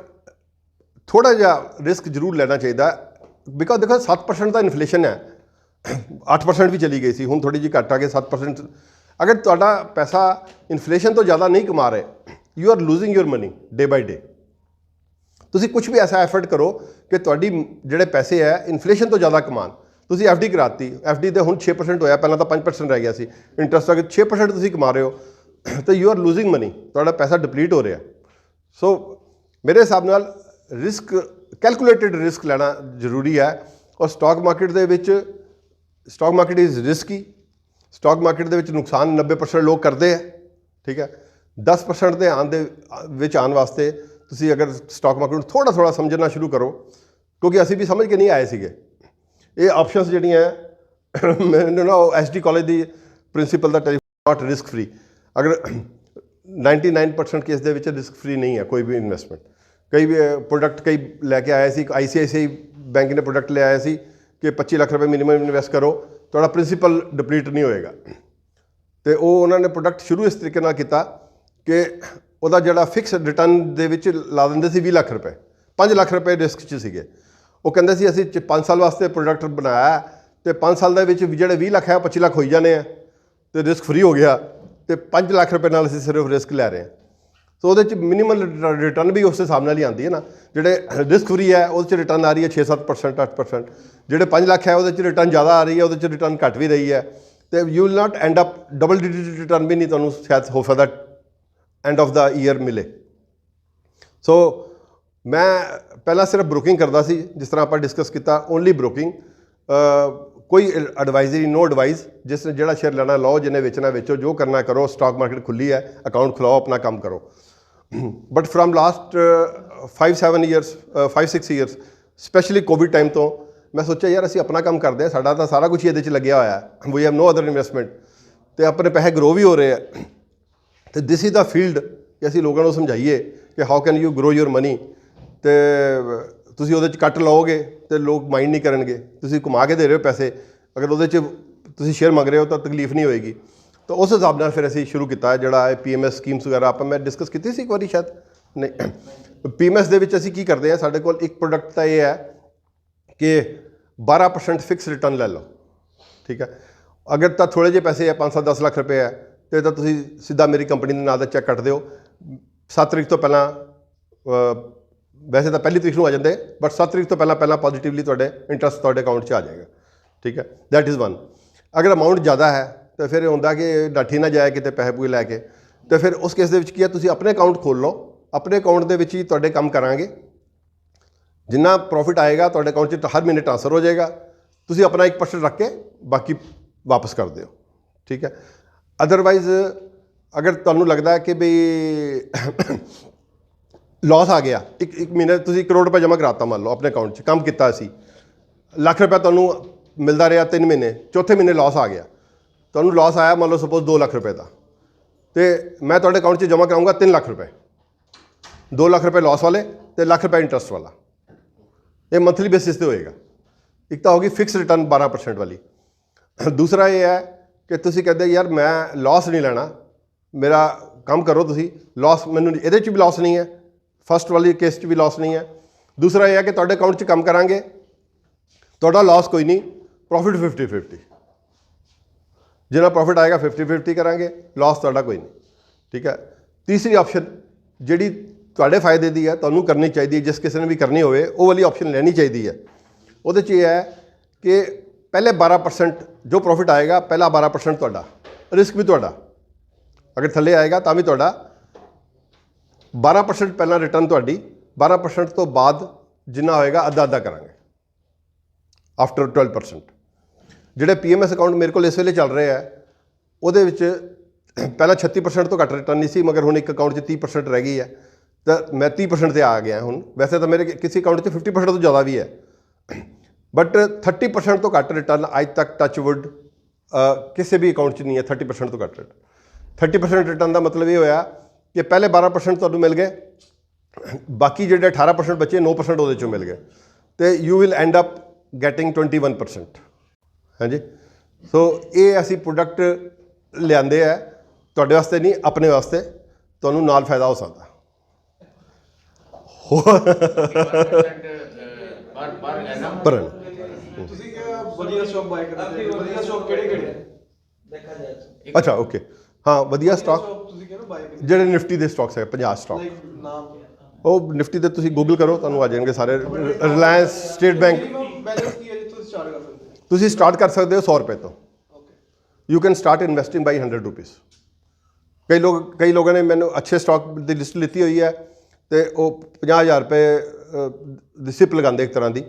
ਥੋੜ੍ਹਾ ਜਿਹਾ ਰਿਸਕ ਜ਼ਰੂਰ ਲੈਣਾ ਚਾਹੀਦਾ। ਬਿਕੋਜ਼ ਦੇਖੋ 7% ਦਾ ਇਨਫਲੇਸ਼ਨ ਹੈ, 8% ਵੀ ਚਲੀ ਗਈ ਸੀ, ਹੁਣ ਥੋੜ੍ਹੀ ਜਿਹੀ ਘੱਟ ਆ ਕੇ 7%। ਅਗਰ ਤੁਹਾਡਾ ਪੈਸਾ ਇਨਫਲੇਸ਼ਨ ਤੋਂ ਜ਼ਿਆਦਾ ਨਹੀਂ ਕਮਾ ਰਹੇ, you are losing your money day by day. ਤੁਸੀਂ ਕੁਝ ਵੀ ਐਸਾ ਐਫਰਟ ਕਰੋ ਕਿ ਤੁਹਾਡੀ ਜਿਹੜੇ ਪੈਸੇ ਹੈ ਇਨਫਲੇਸ਼ਨ ਤੋਂ ਜ਼ਿਆਦਾ ਕਮਾਉਣ। ਤੁਸੀਂ ਐਫ ਡੀ ਕਰਾਤੀ, ਐਫ ਡੀ ਤੇ ਹੁਣ 6% ਹੋਇਆ, ਪਹਿਲਾਂ ਤਾਂ 5% ਰਹਿ ਗਿਆ ਸੀ ਇੰਟਰਸਟ। ਅਗਰ 6% ਤੁਸੀਂ ਕਮਾ ਰਹੇ ਹੋ ਤਾਂ ਯੂ ਆਰ ਲੂਜ਼ਿੰਗ ਮਨੀ, ਤੁਹਾਡਾ ਪੈਸਾ ਡਿਪਲੀਟ ਹੋ ਰਿਹਾ। ਸੋ ਮੇਰੇ ਹਿਸਾਬ ਨਾਲ ਰਿਸਕ, ਕੈਲਕੂਲੇਟਿਡ ਰਿਸਕ ਲੈਣਾ ਜ਼ਰੂਰੀ ਹੈ। ਔਰ ਸਟਾਕ ਮਾਰਕੀਟ ਦੇ ਵਿੱਚ, stock market is risky. Stock market ਦੇ ਵਿੱਚ ਨੁਕਸਾਨ 90% ਲੋਕ ਕਰਦੇ ਹੈ, ਠੀਕ ਹੈ। 10% ਦੇ ਵਿੱਚ ਆਉਣ ਵਾਸਤੇ ਤੁਸੀਂ ਅਗਰ ਸਟਾਕ ਮਾਰਕੀਟ ਨੂੰ ਥੋੜ੍ਹਾ ਥੋੜ੍ਹਾ ਸਮਝਣਾ ਸ਼ੁਰੂ ਕਰੋ, ਕਿਉਂਕਿ ਅਸੀਂ ਵੀ ਸਮਝ ਕੇ ਨਹੀਂ ਆਏ ਸੀਗੇ ਇਹ ਆਪਸ਼ਨਸ ਜਿਹੜੀਆਂ। ਮੈਨੂੰ ਨਾ ਉਹ ਐਸ ਡੀ ਕਾਲਜ ਦੀ ਪ੍ਰਿੰਸੀਪਲ ਦਾ ਨਾਟ ਰਿਸਕ ਫਰੀ। ਅਗਰ 99% ਕੇਸ ਦੇ ਵਿੱਚ ਰਿਸਕ ਫਰੀ ਨਹੀਂ ਹੈ ਕੋਈ ਵੀ ਇਨਵੈਸਟਮੈਂਟ। ਕਈ ਪ੍ਰੋਡਕਟ ਕਈ ਲੈ ਕੇ ਆਏ ਸੀ, ICICI ਬੈਂਕ ਨੇ ਪ੍ਰੋਡਕਟ ਲਿਆਇਆ ਸੀ ਕਿ 25 ਲੱਖ ਰੁਪਏ ਮਿਨੀਮਮ ਇਨਵੈਸਟ ਕਰੋ, ਤੁਹਾਡਾ ਪ੍ਰਿੰਸੀਪਲ ਡਿਪਲੀਟ ਨਹੀਂ ਹੋਏਗਾ। ਅਤੇ ਉਹ ਉਹਨਾਂ ਨੇ ਪ੍ਰੋਡਕਟ ਸ਼ੁਰੂ ਇਸ ਤਰੀਕੇ ਨਾਲ ਕੀਤਾ ਕਿ ਉਹਦਾ ਜਿਹੜਾ ਫਿਕਸ ਰਿਟਰਨ ਦੇ ਵਿੱਚ ਲਾ ਦਿੰਦੇ ਸੀ 20 ਲੱਖ ਰੁਪਏ, 5 ਲੱਖ ਰੁਪਏ ਰਿਸਕ 'ਚ ਸੀਗੇ। ਉਹ ਕਹਿੰਦੇ ਸੀ ਅਸੀਂ 5 ਸਾਲ ਵਾਸਤੇ ਪ੍ਰੋਡਕਟ ਬਣਾਇਆ ਅਤੇ 5 ਸਾਲ ਦੇ ਵਿੱਚ ਜਿਹੜੇ 20 ਲੱਖ ਹੈ 25 ਲੱਖ ਹੋਈ ਜਾਣੇ ਆ ਅਤੇ ਰਿਸਕ ਫਰੀ ਹੋ ਗਿਆ, ਅਤੇ 5 ਲੱਖ ਰੁਪਏ ਨਾਲ ਅਸੀਂ ਸਿਰਫ ਰਿਸਕ ਲੈ ਰਹੇ ਹਾਂ। ਸੋ ਉਹਦੇ 'ਚ ਮਿਨੀਮਮ ਰਿਟਰਨ ਵੀ ਉਸ ਹਿਸਾਬ ਨਾਲ ਹੀ ਆਉਂਦੀ ਹੈ ਨਾ। ਜਿਹੜੇ ਰਿਸਕ ਫਰੀ ਹੈ ਉਹਦੇ 'ਚ ਰਿਟਰਨ ਆ ਰਹੀ ਹੈ 6-7%, 8%। ਜਿਹੜੇ 5 ਲੱਖ ਹੈ ਉਹਦੇ 'ਚ ਰਿਟਰਨ ਜ਼ਿਆਦਾ ਆ ਰਹੀ ਹੈ, ਉਹਦੇ 'ਚ ਰਿਟਰਨ ਘੱਟ ਵੀ ਰਹੀ ਹੈ। ਅਤੇ you will not end up double digit return ਵੀ ਨਹੀਂ ਤੁਹਾਨੂੰ ਸ਼ਾਇਦ ਹੋ ਸਕਦਾ ਐਂਡ ਆਫ ਦਾ ਈਅਰ ਮਿਲੇ। ਸੋ ਮੈਂ ਪਹਿਲਾਂ ਸਿਰਫ ਬਰੋਕਿੰਗ ਕਰਦਾ ਸੀ, ਜਿਸ ਤਰ੍ਹਾਂ ਆਪਾਂ ਡਿਸਕਸ ਕੀਤਾ, ਓਨਲੀ ਬਰੋਕਿੰਗ, ਕੋਈ ਐਡਵਾਈਜ਼ਰੀ, ਨੋ ਐਡਵਾਈਜ਼। ਜਿਸ ਨੇ ਜਿਹੜਾ ਸ਼ੇਅਰ ਲੈਣਾ ਲਓ, ਜਿਹਨੇ ਵੇਚਣਾ ਵੇਚੋ, ਜੋ ਕਰਨਾ ਕਰੋ। ਸਟਾਕ ਮਾਰਕੀਟ ਖੁੱਲੀ ਹੈ, ਅਕਾਊਂਟ ਖੁਲਾਓ, ਆਪਣਾ ਕੰਮ ਕਰੋ। But from last 5-6 years specially Covid time ਤੋਂ ਮੈਂ ਸੋਚਿਆ ਯਾਰ ਅਸੀਂ ਆਪਣਾ ਕੰਮ ਕਰਦੇ ਹਾਂ, ਸਾਡਾ ਤਾਂ ਸਾਰਾ ਕੁਛ ਹੀ ਇਹਦੇ 'ਚ ਲੱਗਿਆ ਹੋਇਆ, we have no other investment, ਅਤੇ ਆਪਣੇ ਪੈਸੇ ਗਰੋ ਵੀ ਹੋ ਰਹੇ ਆ। ਅਤੇ ਦਿਸ ਇਜ਼ ਦਾ ਫੀਲਡ ਕਿ ਅਸੀਂ ਲੋਕਾਂ ਨੂੰ ਸਮਝਾਈਏ ਕਿ how can you grow your money. ਅਤੇ ਤੁਸੀਂ ਉਹਦੇ 'ਚ ਕੱਟ ਲਓਗੇ ਅਤੇ ਲੋਕ ਮਾਈਂਡ ਨਹੀਂ ਕਰਨਗੇ। ਤੁਸੀਂ ਕਮਾ ਕੇ ਦੇ ਰਹੇ ਹੋ ਪੈਸੇ, ਅਗਰ ਉਹਦੇ 'ਚ ਤੁਸੀਂ ਸ਼ੇਅਰ ਮੰਗ ਰਹੇ ਹੋ ਤਾਂ ਤਕਲੀਫ ਨਹੀਂ ਹੋਏਗੀ। ਤਾਂ ਉਸ ਹਿਸਾਬ ਨਾਲ ਫਿਰ ਅਸੀਂ ਸ਼ੁਰੂ ਕੀਤਾ ਜਿਹੜਾ PMS ਸਕੀਮਸ ਵਗੈਰਾ ਆਪਾਂ ਮੈਂ ਡਿਸਕਸ ਕੀਤੀ ਸੀ ਇੱਕ ਵਾਰੀ ਸ਼ਾਇਦ, ਨਹੀਂ। PMS ਦੇ ਵਿੱਚ ਅਸੀਂ ਕੀ ਕਰਦੇ ਹਾਂ, ਸਾਡੇ ਕੋਲ ਇੱਕ ਪ੍ਰੋਡਕਟ ਤਾਂ ਇਹ ਹੈ ਕਿ 12% ਫਿਕਸ ਰਿਟਰਨ ਲੈ ਲਓ, ਠੀਕ ਹੈ। ਅਗਰ ਤਾਂ ਥੋੜ੍ਹੇ ਜਿਹੇ ਪੈਸੇ ਹੈ, 5-10 ਲੱਖ ਰੁਪਏ ਹੈ, ਅਤੇ ਤਾਂ ਤੁਸੀਂ ਸਿੱਧਾ ਮੇਰੀ ਕੰਪਨੀ ਦੇ ਨਾਂ ਦਾ ਚੈੱਕ ਕੱਟ ਦਿਓ। 7 ਤਰੀਕ ਤੋਂ ਪਹਿਲਾਂ, ਵੈਸੇ ਤਾਂ 1 ਤਰੀਕ ਨੂੰ ਆ ਜਾਂਦੇ, ਬਟ 7 ਤਰੀਕ ਤੋਂ ਪਹਿਲਾਂ ਪੋਜ਼ੀਟਿਵਲੀ ਤੁਹਾਡੇ ਇੰਟਰਸਟ ਤੁਹਾਡੇ ਅਕਾਊਂਟ 'ਚ ਆ ਜਾਏਗਾ, ਠੀਕ ਹੈ। That is one. ਅਗਰ ਅਮਾਊਂਟ ਜ਼ਿਆਦਾ ਹੈ ਤਾਂ ਫਿਰ ਇਹ ਹੁੰਦਾ ਕਿ ਡਾਠੀ ਨਾ ਜਾਏ ਕਿਤੇ ਪੈਸੇ ਪੂਏ ਲੈ ਕੇ, ਅਤੇ ਫਿਰ ਉਸ ਕੇਸ ਦੇ ਵਿੱਚ ਕੀ ਹੈ, ਤੁਸੀਂ ਆਪਣੇ ਅਕਾਊਂਟ ਖੋਲ੍ਹ ਲਓ, ਆਪਣੇ ਅਕਾਊਂਟ ਦੇ ਵਿੱਚ ਹੀ ਤੁਹਾਡੇ ਕੰਮ ਕਰਾਂਗੇ। ਜਿੰਨਾ ਪ੍ਰੋਫਿਟ ਆਏਗਾ ਤੁਹਾਡੇ ਅਕਾਊਂਟ 'ਚ ਹਰ ਮਹੀਨੇ ਟ੍ਰਾਂਸਫਰ ਹੋ ਜਾਏਗਾ, ਤੁਸੀਂ ਆਪਣਾ 1% ਰੱਖ ਕੇ ਬਾਕੀ ਵਾਪਸ ਕਰ ਦਿਓ, ਠੀਕ ਹੈ। ਅਦਰਵਾਈਜ਼ ਅਗਰ ਤੁਹਾਨੂੰ ਲੱਗਦਾ ਹੈ ਕਿ ਬਈ ਲਾਸ ਆ ਗਿਆ, ਇੱਕ ਮਹੀਨੇ ਤੁਸੀਂ 1 ਕਰੋੜ ਰੁਪਏ ਜਮ੍ਹਾਂ ਕਰਾਤਾ ਮੰਨ ਲਓ ਆਪਣੇ ਅਕਾਊਂਟ 'ਚ, ਕੰਮ ਕੀਤਾ ਅਸੀਂ, ਲੱਖ ਰੁਪਏ ਤੁਹਾਨੂੰ ਮਿਲਦਾ ਰਿਹਾ 3 ਮਹੀਨੇ, ਚੌਥੇ ਮਹੀਨੇ ਲਾਸ ਆ ਗਿਆ, ਤੁਹਾਨੂੰ ਲਾਸ ਆਇਆ ਮੰਨ ਲਓ ਸਪੋਜ਼ 2 ਲੱਖ ਰੁਪਏ ਦਾ, ਅਤੇ ਮੈਂ ਤੁਹਾਡੇ ਅਕਾਊਂਟ 'ਚ ਜਮ੍ਹਾਂ ਕਰਾਊਂਗਾ 3 ਲੱਖ ਰੁਪਏ, 2 ਲੱਖ ਰੁਪਏ ਲਾਸ ਵਾਲੇ ਅਤੇ ਲੱਖ ਰੁਪਏ ਇੰਟਰਸਟ ਵਾਲਾ। ਇਹ ਮੰਥਲੀ ਬੇਸਿਸ 'ਤੇ ਹੋਏਗਾ। ਇੱਕ ਤਾਂ ਹੋ ਗਈ ਫਿਕਸ ਰਿਟਰਨ 12% ਵਾਲੀ। ਦੂਸਰਾ ਇਹ ਹੈ ਕਿ ਤੁਸੀਂ ਕਹਿੰਦੇ ਯਾਰ ਮੈਂ ਲਾਸ ਨਹੀਂ ਲੈਣਾ, ਮੇਰਾ ਕੰਮ ਕਰੋ ਤੁਸੀਂ, ਲਾਸ ਮੈਨੂੰ ਇਹਦੇ 'ਚ ਵੀ ਲਾਸ ਨਹੀਂ ਹੈ, ਫਸਟ ਵਾਲੀ ਕੇਸ 'ਚ ਵੀ ਲਾਸ ਨਹੀਂ ਹੈ। ਦੂਸਰਾ ਇਹ ਹੈ ਕਿ ਤੁਹਾਡੇ ਅਕਾਊਂਟ 'ਚ ਕੰਮ ਕਰਾਂਗੇ, ਤੁਹਾਡਾ ਲਾਸ ਕੋਈ ਨਹੀਂ, ਪ੍ਰੋਫਿਟ 50-50, ਜਿੰਨਾ ਪ੍ਰੋਫਿਟ ਆਏਗਾ 50-50 ਕਰਾਂਗੇ, ਲਾਸ ਤੁਹਾਡਾ ਕੋਈ ਨਹੀਂ, ਠੀਕ ਹੈ। ਤੀਸਰੀ ਆਪਸ਼ਨ ਜਿਹੜੀ ਤੁਹਾਡੇ ਫਾਇਦੇ ਦੀ ਹੈ, ਤੁਹਾਨੂੰ ਕਰਨੀ ਚਾਹੀਦੀ ਹੈ, ਜਿਸ ਕਿਸੇ ਨੇ ਵੀ ਕਰਨੀ ਹੋਵੇ ਉਹ ਵਾਲੀ ਆਪਸ਼ਨ ਲੈਣੀ ਚਾਹੀਦੀ ਹੈ। ਉਹਦੇ 'ਚ ਇਹ ਹੈ ਕਿ ਪਹਿਲੇ 12% ਜੋ ਪ੍ਰੋਫਿਟ ਆਏਗਾ, ਪਹਿਲਾ 12% ਤੁਹਾਡਾ, ਰਿਸਕ ਵੀ ਤੁਹਾਡਾ। ਅਗਰ ਥੱਲੇ ਆਏਗਾ ਤਾਂ ਵੀ ਤੁਹਾਡਾ 12% ਪਹਿਲਾਂ ਰਿਟਰਨ ਤੁਹਾਡੀ, 12% ਤੋਂ ਬਾਅਦ ਜਿੰਨਾ ਹੋਏਗਾ ਅੱਧਾ ਕਰਾਂਗੇ ਆਫਟਰ 12%। ਜਿਹੜੇ PMS ਅਕਾਊਂਟ ਮੇਰੇ ਕੋਲ ਇਸ ਵੇਲੇ ਚੱਲ ਰਹੇ ਹੈ, ਉਹਦੇ ਵਿੱਚ ਪਹਿਲਾਂ 36% ਤੋਂ ਘੱਟ ਰਿਟਰਨ ਨਹੀਂ ਸੀ, ਮਗਰ ਹੁਣ ਇੱਕ ਅਕਾਊਂਟ 'ਚ 30% ਰਹਿ ਗਈ ਹੈ, ਤਾਂ ਮੈਂ 30% 'ਤੇ ਆ ਗਿਆ ਹੁਣ। ਵੈਸੇ ਤਾਂ ਮੇਰੇ ਕਿਸੇ ਅਕਾਊਂਟ 'ਚ 50% ਤੋਂ ਜ਼ਿਆਦਾ ਵੀ ਹੈ, ਬਟ 30% ਤੋਂ ਘੱਟ ਰਿਟਰਨ ਅੱਜ ਤੱਕ ਟੱਚਵੁੱਡ ਕਿਸੇ ਵੀ ਅਕਾਊਂਟ 'ਚ ਨਹੀਂ ਹੈ। 30% ਤੋਂ ਘੱਟ ਰਿਟਰਨ, 30% ਰਿਟਰਨ ਦਾ ਮਤਲਬ ਇਹ ਹੋਇਆ ਕਿ ਪਹਿਲੇ 12% ਤੁਹਾਨੂੰ ਮਿਲ ਗਏ, ਬਾਕੀ ਜਿਹੜੇ 18% ਬਚੇ 9% ਉਹਦੇ 'ਚੋਂ ਮਿਲ ਗਏ, ਅਤੇ you will and up getting 21%। ਹਾਂਜੀ। ਸੋ ਇਹ ਅਸੀਂ ਪ੍ਰੋਡਕਟ ਲਿਆਂਦੇ ਆ ਤੁਹਾਡੇ ਵਾਸਤੇ ਨਹੀਂ, ਆਪਣੇ ਵਾਸਤੇ, ਤੁਹਾਨੂੰ ਨਾਲ ਫਾਇਦਾ ਹੋ ਸਕਦਾ। ਪਰ ਤੁਸੀਂ ਕਿਹਾ ਵਧੀਆ ਸਟਾਕ ਬਾਈ ਕਰਦੇ ਹੋ, ਵਧੀਆ ਸਟਾਕ ਕਿਹੜੇ देखा जाए ਅੱਛਾ ਓਕੇ, ਹਾਂ ਵਧੀਆ ਸਟਾਕ ਤੁਸੀਂ ਕਿਹਾ ਨਾ ਬਾਈ ਜਿਹੜੇ ਨਿਫਟੀ ਦੇ ਸਟਾਕਸ ਹੈ 50 ਸਟਾਕ, ਲਾਈਕ ਨਾਮ ਉਹ ਨਿਫਟੀ ਦੇ ਤੁਸੀਂ ਗੂਗਲ ਕਰੋ ਤੁਹਾਨੂੰ ਆ ਜਾਣਗੇ ਸਾਰੇ। Reliance, state bank. ਬੈਲੈਂਸ ਕੀ ਹੈ ਜਿੱਥੋਂ ਸਟਾਰਟ ਕਰ ਸਕਦੇ ਹੋ? ਤੁਸੀਂ ਸਟਾਰਟ ਕਰ ਸਕਦੇ ਹੋ 100 ਰੁਪਏ ਤੋਂ। Okay, you can start investing by 100 rupees. ਕਈ ਲੋਕਾਂ ਨੇ ਮੈਨੂੰ ਅੱਛੇ ਸਟਾਕ ਦੀ ਲਿਸਟ ਲਿੱਤੀ ਹੋਈ ਹੈ ਤੇ ਉਹ 50,000 ਰੁਪਏ ਦੀ ਸਿਪ ਲਗਾਉਂਦੇ ਇੱਕ ਤਰ੍ਹਾਂ ਦੀ।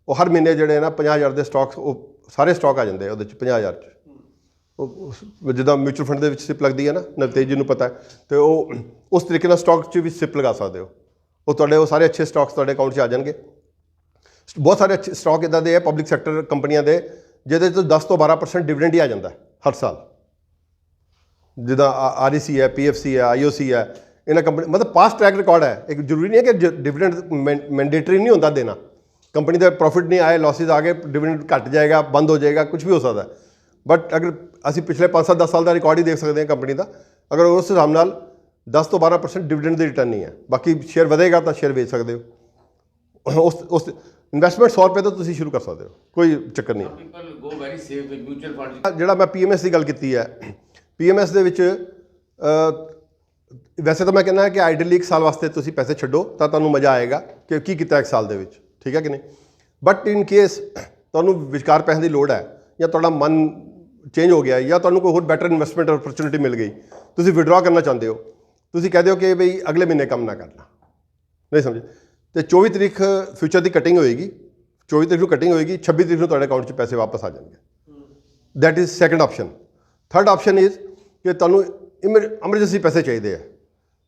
ਉਹ ਹਰ ਮਹੀਨੇ ਜਿਹੜੇ ਨਾ 50,000 ਦੇ ਸਟਾਕਸ, ਉਹ ਸਾਰੇ ਸਟਾਕ ਆ ਜਾਂਦੇ ਉਹਦੇ 'ਚ 50,000 'ਚ। ਉਹ ਜਿੱਦਾਂ ਮਿਊਚੁਅਲ ਫੰਡ ਦੇ ਵਿੱਚ ਸਿਪ ਲੱਗਦੀ ਹੈ ਨਾ, ਨਵਤੇਜ ਜੀ ਨੂੰ ਪਤਾ ਹੈ, ਤੇ ਉਹ ਉਸ ਤਰੀਕੇ ਨਾਲ ਸਟਾਕ 'ਚ ਵੀ ਸਿਪ ਲਗਾ ਸਕਦੇ ਹੋ। ਉਹ ਤੁਹਾਡੇ ਉਹ ਸਾਰੇ ਅੱਛੇ ਸਟਾਕਸ ਤੁਹਾਡੇ ਅਕਾਊਂਟ 'ਚ ਆ ਜਾਣਗੇ। ਬਹੁਤ ਸਾਰੇ ਅੱਛੇ ਸਟਾਕ ਇੱਦਾਂ ਦੇ ਹੈ ਪਬਲਿਕ ਸੈਕਟਰ ਕੰਪਨੀਆਂ ਦੇ ਜਿਹਦੇ ਤੋਂ 10 ਤੋਂ 12% ਡਿਵੀਡੈਂਡ ਹੀ ਆ ਜਾਂਦਾ ਹਰ ਸਾਲ। ਜਿੱਦਾਂ REC ਹੈ, PFC ਹੈ, IOC ਹੈ, ਇਹਨਾਂ ਕੰਪਨੀ ਮਤਲਬ ਪਾਸਟ ਟਰੈਕ ਰਿਕਾਰਡ ਹੈ। ਇੱਕ ਜ਼ਰੂਰੀ ਨਹੀਂ ਹੈ ਕਿ ਡਿਵੀਡੈਂਡ ਮੈਂਡੇਟਰੀ ਨਹੀਂ ਹੁੰਦਾ ਦੇਣਾ। ਕੰਪਨੀ ਦਾ ਪ੍ਰੋਫਿਟ ਨਹੀਂ ਆਏ, ਲਾਸਿਸ ਆ ਗਏ, ਡਿਵੀਡੈਂਡ ਘਟ ਜਾਏਗਾ, ਬੰਦ ਹੋ ਜਾਏਗਾ, ਕੁਝ ਵੀ ਹੋ ਸਕਦਾ। ਬਟ ਅਗਰ ਅਸੀਂ ਪਿਛਲੇ 5-7-10 ਸਾਲ ਦਾ ਰਿਕਾਰਡ ਹੀ ਦੇਖ ਸਕਦੇ ਹਾਂ ਕੰਪਨੀ ਦਾ, ਅਗਰ ਉਸ ਹਿਸਾਬ ਨਾਲ 10 ਤੋਂ 12% ਡਿਵੀਡੈਂਡ ਦੀ ਰਿਟਰਨ ਨਹੀਂ ਹੈ। ਬਾਕੀ ਸ਼ੇਅਰ ਵਧੇਗਾ ਤਾਂ ਸ਼ੇਅਰ ਵੇਚ ਸਕਦੇ ਹੋ। ਉਸ ਇਨਵੈਸਟਮੈਂਟ 100 ਰੁਪਏ ਤੋਂ ਤੁਸੀਂ ਸ਼ੁਰੂ ਕਰ ਸਕਦੇ ਹੋ, ਕੋਈ ਚੱਕਰ ਨਹੀਂ। People go very safe with mutual fund. ਜਿਹੜਾ ਮੈਂ PMS ਦੀ ਗੱਲ ਕੀਤੀ ਹੈ, PMS ਦੇ ਵਿੱਚ ਵੈਸੇ ਤਾਂ ਮੈਂ ਕਹਿੰਦਾ ਕਿ ਆਈਡਲੀ 1 ਸਾਲ ਵਾਸਤੇ ਤੁਸੀਂ ਪੈਸੇ ਛੱਡੋ ਤਾਂ ਤੁਹਾਨੂੰ ਮਜ਼ਾ ਆਏਗਾ ਕਿ ਕੀ ਕੀਤਾ 1 ਸਾਲ ਦੇ ਵਿੱਚ, ਠੀਕ ਹੈ ਕਿ ਨਹੀਂ। ਬਟ ਇਨ ਕੇਸ ਤੁਹਾਨੂੰ ਵਿਚਕਾਰ ਪੈਸੇ ਦੀ ਲੋੜ ਹੈ, ਜਾਂ ਤੁਹਾਡਾ ਮਨ ਚੇਂਜ ਹੋ ਗਿਆ, ਜਾਂ ਤੁਹਾਨੂੰ ਕੋਈ ਹੋਰ ਬੈਟਰ ਇਨਵੈਸਟਮੈਂਟ ਓਪਰਚੁਨਿਟੀ ਮਿਲ ਗਈ, ਤੁਸੀਂ ਵਿਡਰਾ ਕਰਨਾ ਚਾਹੁੰਦੇ ਹੋ, ਤੁਸੀਂ ਕਹਿ ਦਿਓ ਕਿ ਬਈ ਅਗਲੇ ਮਹੀਨੇ ਕੰਮ ਨਾ ਕਰਨਾ, ਨਹੀਂ ਸਮਝੇ, ਤੇ 24 ਤਰੀਕ ਫਿਊਚਰ ਦੀ ਕਟਿੰਗ ਹੋਏਗੀ, 24 ਤਰੀਕ ਨੂੰ ਕਟਿੰਗ ਹੋਏਗੀ, 26 ਤਰੀਕ ਨੂੰ ਤੁਹਾਡੇ ਅਕਾਊਂਟ 'ਚ ਪੈਸੇ ਵਾਪਸ ਆ ਜਾਣਗੇ। That is second option. Third option is ਕਿ ਤੁਹਾਨੂੰ ਐਮਰਜੈਂਸੀ ਪੈਸੇ ਚਾਹੀਦੇ ਆ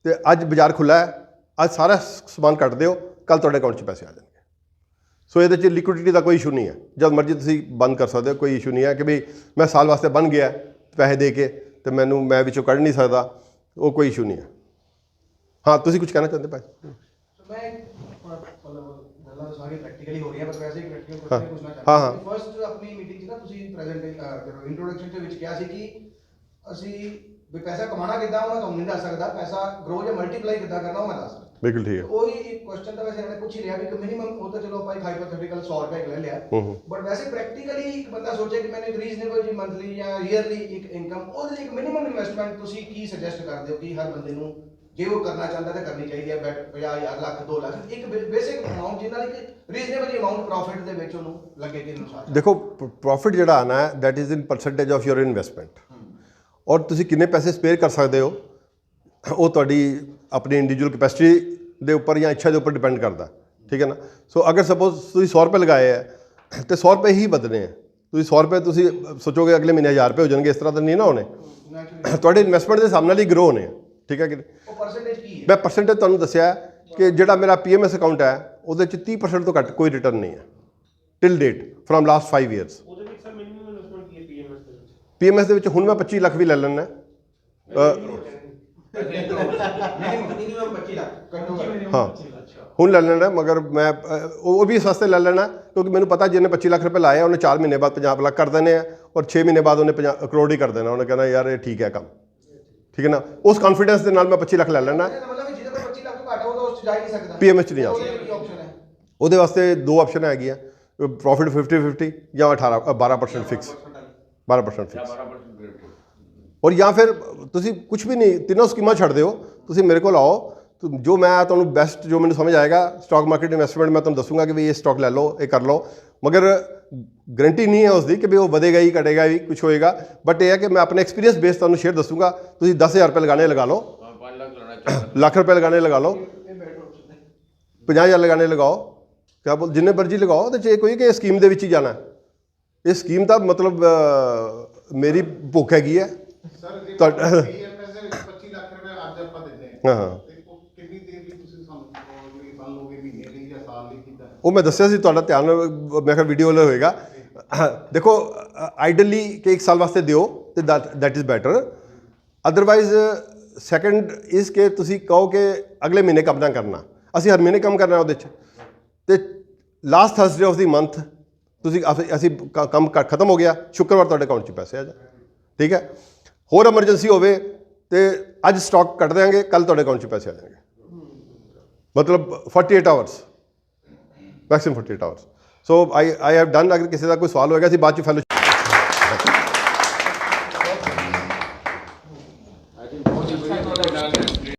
ਤੇ ਅੱਜ ਬਾਜ਼ਾਰ ਖੁੱਲ੍ਹਾ ਹੈ, ਅੱਜ ਸਾਰਾ ਸਮਾਨ ਕੱਟ ਦਿਓ, ਕੱਲ੍ਹ ਤੁਹਾਡੇ ਅਕਾਊਂਟ 'ਚ ਪੈਸੇ ਆ ਜਾਣਗੇ। ਸੋ ਇਹਦੇ 'ਚ ਲਿਕੁਇਡਿਟੀ ਦਾ ਕੋਈ ਇਸ਼ੂ ਨਹੀਂ ਹੈ, ਜਦ ਮਰਜ਼ੀ ਤੁਸੀਂ ਬੰਦ ਕਰ ਸਕਦੇ ਹੋ, ਕੋਈ ਇਸ਼ੂ ਨਹੀਂ ਹੈ ਕਿ ਵੀ ਮੈਂ ਸਾਲ ਵਾਸਤੇ ਬਣ ਗਿਆ ਪੈਸੇ ਦੇ ਕੇ ਤੇ ਮੈਂ ਵਿੱਚੋਂ ਕੱਢ ਨਹੀਂ ਸਕਦਾ, ਉਹ ਕੋਈ ਇਸ਼ੂ ਨਹੀਂ ਹੈ। ਹਾਂ, ਤੁਸੀਂ ਕੁਝ ਕਹਿਣਾ ਚਾਹੁੰਦੇ ਭਾਈ? ਮੈਂ ਮਤਲਬ ਗੱਲਾਂ ਤਾਂ ਸਾਰੀ ਪ੍ਰੈਕਟੀਕਲੀ ਹੋ ਰਹੀਆਂ, ਪਰ ਵੈਸੇ ਹੀ ਪ੍ਰੈਕਟੀਕਲ ਹਾਂ। ਕੁਐਸਚਨ ਪੁੱਛਣਾ ਹਾਂ, ਚਾਹੁੰਦਾ। ਹਾਂ। ਫਸਟ ਆਪਣੀ ਮੀਟਿੰਗ 'ਚ ਨਾ ਤੁਸੀਂ ਪ੍ਰੈਜ਼ੈਂਟ ਇੰਟਰੋਡਕਸ਼ਨ ਦੇ ਵਿੱਚ ਕਿਹਾ ਸੀ ਕਿ ਅਸੀਂ ਵੀ ਪੈਸਾ ਕਮਾਉਣਾ ਕਿੱਦਾਂ ਉਹ ਮੈਂ ਤੁਹਾਨੂੰ ਨਹੀਂ ਦੱਸ ਸਕਦਾ, ਪੈਸਾ ਗਰੋ ਜਾਂ ਮਲਟੀਪਲਾਈ ਕਿੱਦਾਂ ਕਰਨਾ ਉਹ ਮੈਂ ਦੱਸ ਸਕਦਾ। ਬਿਲਕੁਲ ਠੀਕ ਹੈ। ਉਹੀ ਇੱਕ ਕੁਐਸਚਨ ਤਾਂ ਵੈਸੇ ਇਹਨੇ ਪੁੱਛ ਹੀ ਲਿਆ ਵੀ ਮਿਨੀਮਮ ਉਹ ਤਾਂ ਚਲੋ ਆਪਾਂ ਇੱਕ ਹਾਈਪੋਥੈਟੀਕਲ 100 ਰੁਪਏ ਲੈ ਲਿਆ, ਬਟ ਵੈਸੇ ਪ੍ਰੈਕਟੀਕਲੀ ਇੱਕ ਬੰਦਾ ਸੋਚੇ ਕਿ ਮੈਨੂੰ ਇੱਕ ਰੀਜ਼ਨੇਬਲ ਜੀ ਮੰਥਲੀ ਜਾਂ ਈਅਰਲੀ ਇੱਕ ਇਨਕਮ, ਉਹਦੇ ਲਈ ਇੱਕ ਮਿਨੀਮਮ ਇਨਵੈਸਟਮੈਂਟ ਤੁਸੀਂ ਕੀ ਸੁਜੈਸਟ ਕਰਦੇ ਹੋ ਕਿ ਹਰ ਬੰਦੇ ਨੂੰ ਜੇ ਉਹ ਕਰਨਾ ਚਾਹੁੰਦਾ ਤਾਂ ਕਰਨੀ ਚਾਹੀਦੀ ਹੈ? 50,000 ਲੱਖ 2 ਲੱਖ ਇੱਕ ਬੇਸਿਕ ਅਮਾਉਂਟ ਜਿਹਨਾਂ ਲਈ ਰੀਜ਼ਨੇਬਲ ਅਮਾਉਂਟ ਪ੍ਰੋਫਿਟ ਦੇ ਵਿੱਚ ਉਹਨੂੰ ਲੱਗੇ ਕਿ ਅਨੁਸਾਰ। ਦੇਖੋ, ਪ੍ਰੋਫਿਟ ਜਿਹੜਾ ਆਉਣਾ ਹੈ that is in percentage of your investment, ਔਰ ਤੁਸੀਂ ਕਿੰਨੇ ਪੈਸੇ ਸਪੇਅਰ ਕਰ ਸਕਦੇ ਹੋ ਉਹ ਤੁਹਾਡੀ ਆਪਣੀ ਇੰਡੀਵਿਜੂਅਲ ਕੈਪੈਸਿਟੀ ਦੇ ਉੱਪਰ ਜਾਂ ਇੱਛਾ ਦੇ ਉੱਪਰ ਡਿਪੈਂਡ ਕਰਦਾ, ਠੀਕ ਹੈ ਨਾ। ਸੋ ਅਗਰ ਸਪੋਜ਼ ਤੁਸੀਂ 100 ਰੁਪਏ ਲਗਾਏ ਹੈ ਤੇ 100 ਰੁਪਏ ਹੀ ਵਧਣੇ ਹੈ, ਤੁਸੀਂ 100 ਰੁਪਏ ਤੁਸੀਂ ਸੋਚੋਗੇ ਅਗਲੇ ਮਹੀਨੇ 1000 ਰੁਪਏ ਹੋ ਜਾਣਗੇ, ਇਸ ਤਰ੍ਹਾਂ ਤਾਂ ਨਹੀਂ ਨਾ ਹੋਣੇ। ਤੁਹਾਡੇ ਇਨਵੈਸਟਮੈਂਟ ਦੇ ਹਿਸਾਬ ਨਾਲ ਹੀ ਗਰੋ ਹੋਣੇ ਆ, ਠੀਕ ਹੈ ਕਿ ਨਹੀਂ। ਉਹ ਪਰਸੈਂਟੇਜ ਕੀ ਹੈ? ਮੈਂ ਪਰਸੈਂਟੇਜ ਤੁਹਾਨੂੰ ਦੱਸਿਆ ਕਿ ਜਿਹੜਾ ਮੇਰਾ PMS ਅਕਾਊਂਟ ਹੈ ਉਹਦੇ 'ਚ 30% ਤੋਂ ਘੱਟ ਕੋਈ ਰਿਟਰਨ ਨਹੀਂ ਹੈ till date from last 5 years। ਉਹਦੇ ਵਿੱਚ ਸਰ ਮਿਨੀਮਮ ਇਨਵੈਸਟਮੈਂਟ ਕੀ ਹੈ PMS ਦੇ ਵਿੱਚ? PMS ਦੇ ਵਿੱਚ ਹੁਣ ਮੈਂ 25 ਲੱਖ ਵੀ ਲੈ ਲੈਣਾ, ਮਿਨੀਮਮ 25 ਲੱਖ ਹਾਂ ਹੁਣ ਲੈ ਲੈਣਾ, ਮਗਰ ਮੈਂ ਉਹ ਵੀ ਇਸ ਵਾਸਤੇ ਲੈ ਲੈਣਾ ਕਿਉਂਕਿ ਮੈਨੂੰ ਪਤਾ ਜਿਹਨੇ 25 ਲੱਖ ਰੁਪਏ ਲਾਇਆ ਉਹਨੇ 4 ਮਹੀਨੇ ਬਾਅਦ 50 ਲੱਖ ਕਰ ਦੇਣੇ ਆ, ਔਰ 6 ਮਹੀਨੇ ਬਾਅਦ ਉਹਨੇ 50 ਕਰੋੜ ਹੀ ਕਰ ਦੇਣਾ। ਉਹਨੇ ਕਹਿਣਾ ਯਾਰ ਇਹ ਠੀਕ ਹੈ ਕੰਮ, ਠੀਕ ਹੈ ਨਾ। ਉਸ ਕੌਨਫੀਡੈਂਸ ਦੇ ਨਾਲ ਮੈਂ 25 ਲੱਖ ਲੈ ਲੈਣਾ। ਮਤਲਬ ਜਿਹਦੇ ਕੋਲ 25 ਲੱਖ ਤੋਂ ਘੱਟ ਉਹ ਤਾਂ ਉਸ 'ਚ ਜਾ ਹੀ ਨਹੀਂ ਸਕਦਾ, PMS 'ਚ ਨਹੀਂ ਆ ਉਹਦੇ ਸਕਦਾ। ਲਈ ਕੀ ਆਪਸ਼ਨ ਹੈ? ਉਹਦੇ ਵਾਸਤੇ 2 ਆਪਸ਼ਨ ਹੈਗੀਆਂ, ਪ੍ਰੋਫਿਟ 50-50 ਜਾਂ 12% ਫਿਕਸ, 12% ਫਿਕਸ, 12% ਔਰ ਜਾਂ ਫਿਰ ਤੁਸੀਂ ਕੁਝ ਵੀ ਨਹੀਂ, ਤਿੰਨੋਂ ਸਕੀਮਾਂ ਛੱਡ ਦਿਓ, ਤੁਸੀਂ ਮੇਰੇ ਕੋਲ ਆਓ, ਜੋ ਮੈਂ ਤੁਹਾਨੂੰ ਬੈਸਟ ਜੋ ਮੈਨੂੰ ਸਮਝ ਆਏਗਾ ਸਟਾਕ ਮਾਰਕੀਟ ਇਨਵੈਸਟਮੈਂਟ ਮੈਂ ਤੁਹਾਨੂੰ ਦੱਸੂਗਾ ਕਿ ਵੀ ਇਹ ਸਟਾਕ ਲੈ ਲਓ, ਇਹ ਕਰ ਲਓ, ਮਗਰ ਗਰੰਟੀ ਨਹੀਂ ਹੈ ਉਸ ਦੀ ਕਿ ਵੀ ਉਹ ਵਧੇਗਾ ਹੀ ਘਟੇਗਾ ਵੀ ਕੁਝ ਹੋਏਗਾ। ਬਟ ਇਹ ਹੈ ਕਿ ਮੈਂ ਆਪਣੇ ਐਕਸਪੀਰੀਅੰਸ ਬੇਸ ਤੁਹਾਨੂੰ ਸ਼ੇਅਰ ਦੱਸੂਗਾ। ਤੁਸੀਂ 10,000 ਰੁਪਏ ਲਗਾਣੇ ਲਗਾ ਲਓ, 5 ਲੱਖ ਲਾਣਾ ਚਾਹੀਦਾ, ਲੱਖ ਰੁਪਏ ਲਗਾਣੇ ਲਗਾ ਲਓ, 50,000 ਲਗਾਣੇ ਲਗਾਓ, ਕਿਆ ਬੋਲ ਜਿੰਨੇ ਮਰਜ਼ੀ ਲਗਾਓ। ਉਹਦੇ 'ਚ ਇਹ ਕੋਈ ਕਿ ਸਕੀਮ ਦੇ ਵਿੱਚ ਹੀ ਜਾਣਾ। ਇਹ ਸਕੀਮ ਤਾਂ ਮਤਲਬ ਮੇਰੀ ਭੁੱਖ ਹੈਗੀ ਹੈ ਤੁਹਾਡਾ। PMS ਦੇ ਵਿੱਚ 25 ਲੱਖ ਰੁਪਏ ਅੱਜ ਆਪਾਂ ਦਿੰਦੇ ਹਾਂ ਹਾਂ, ਤੇ ਉਹ ਕਿੰਨੀ ਦੇਰ ਲਈ ਤੁਸੀਂ ਸਾਨੂੰ ਮੰਨ ਲਓਗੇ, ਮਹੀਨੇ ਲਈ ਜਾਂ ਸਾਲ ਲਈ ਕੀਤਾ? ਉਹ ਮੈਂ ਦੱਸਿਆ ਸੀ, ਤੁਹਾਡਾ ਧਿਆਨ ਮੈਂ ਕਿਹਾ ਵੀਡੀਓ ਵਾਲਾ ਹੋਏਗਾ। ਦੇਖੋ, ਆਈਡਲੀ ਕਿ 1 ਸਾਲ ਵਾਸਤੇ ਦਿਓ ਤੇ that is better. Otherwise second is ਕਿ ਤੁਸੀਂ ਕਹੋ ਕਿ ਅਗਲੇ ਮਹੀਨੇ ਕੰਮ ਨਾ ਕਰਨਾ, ਅਸੀਂ ਹਰ ਮਹੀਨੇ ਕੰਮ ਕਰਨਾ ਉਹਦੇ 'ਚ, ਤੇ last Thursday of the month ਤੁਸੀਂ ਅਸੀਂ ਕੰਮ ਖਤਮ ਹੋ ਗਿਆ, ਸ਼ੁੱਕਰਵਾਰ ਤੁਹਾਡੇ ਅਕਾਊਂਟ 'ਚ ਪੈਸੇ ਆ ਜਾਣ, ਠੀਕ ਹੈ। ਹੋਰ ਐਮਰਜੈਂਸੀ ਹੋਵੇ ਤੇ ਅੱਜ ਸਟਾਕ ਕੱਟ ਦਿਆਂਗੇ, ਕੱਲ ਤੁਹਾਡੇ ਅਕਾਊਂਟ 'ਚ ਪੈਸੇ ਆ ਜਾਣਗੇ। ਮਤਲਬ 48 hours, maximum 48 hours. So I have done. ਅਗਰ ਕਿਸੇ ਦਾ ਕੋਈ ਸਵਾਲ ਹੋਏਗਾ ਅਸੀਂ ਬਾਅਦ 'ਚ ਫੈਲੋ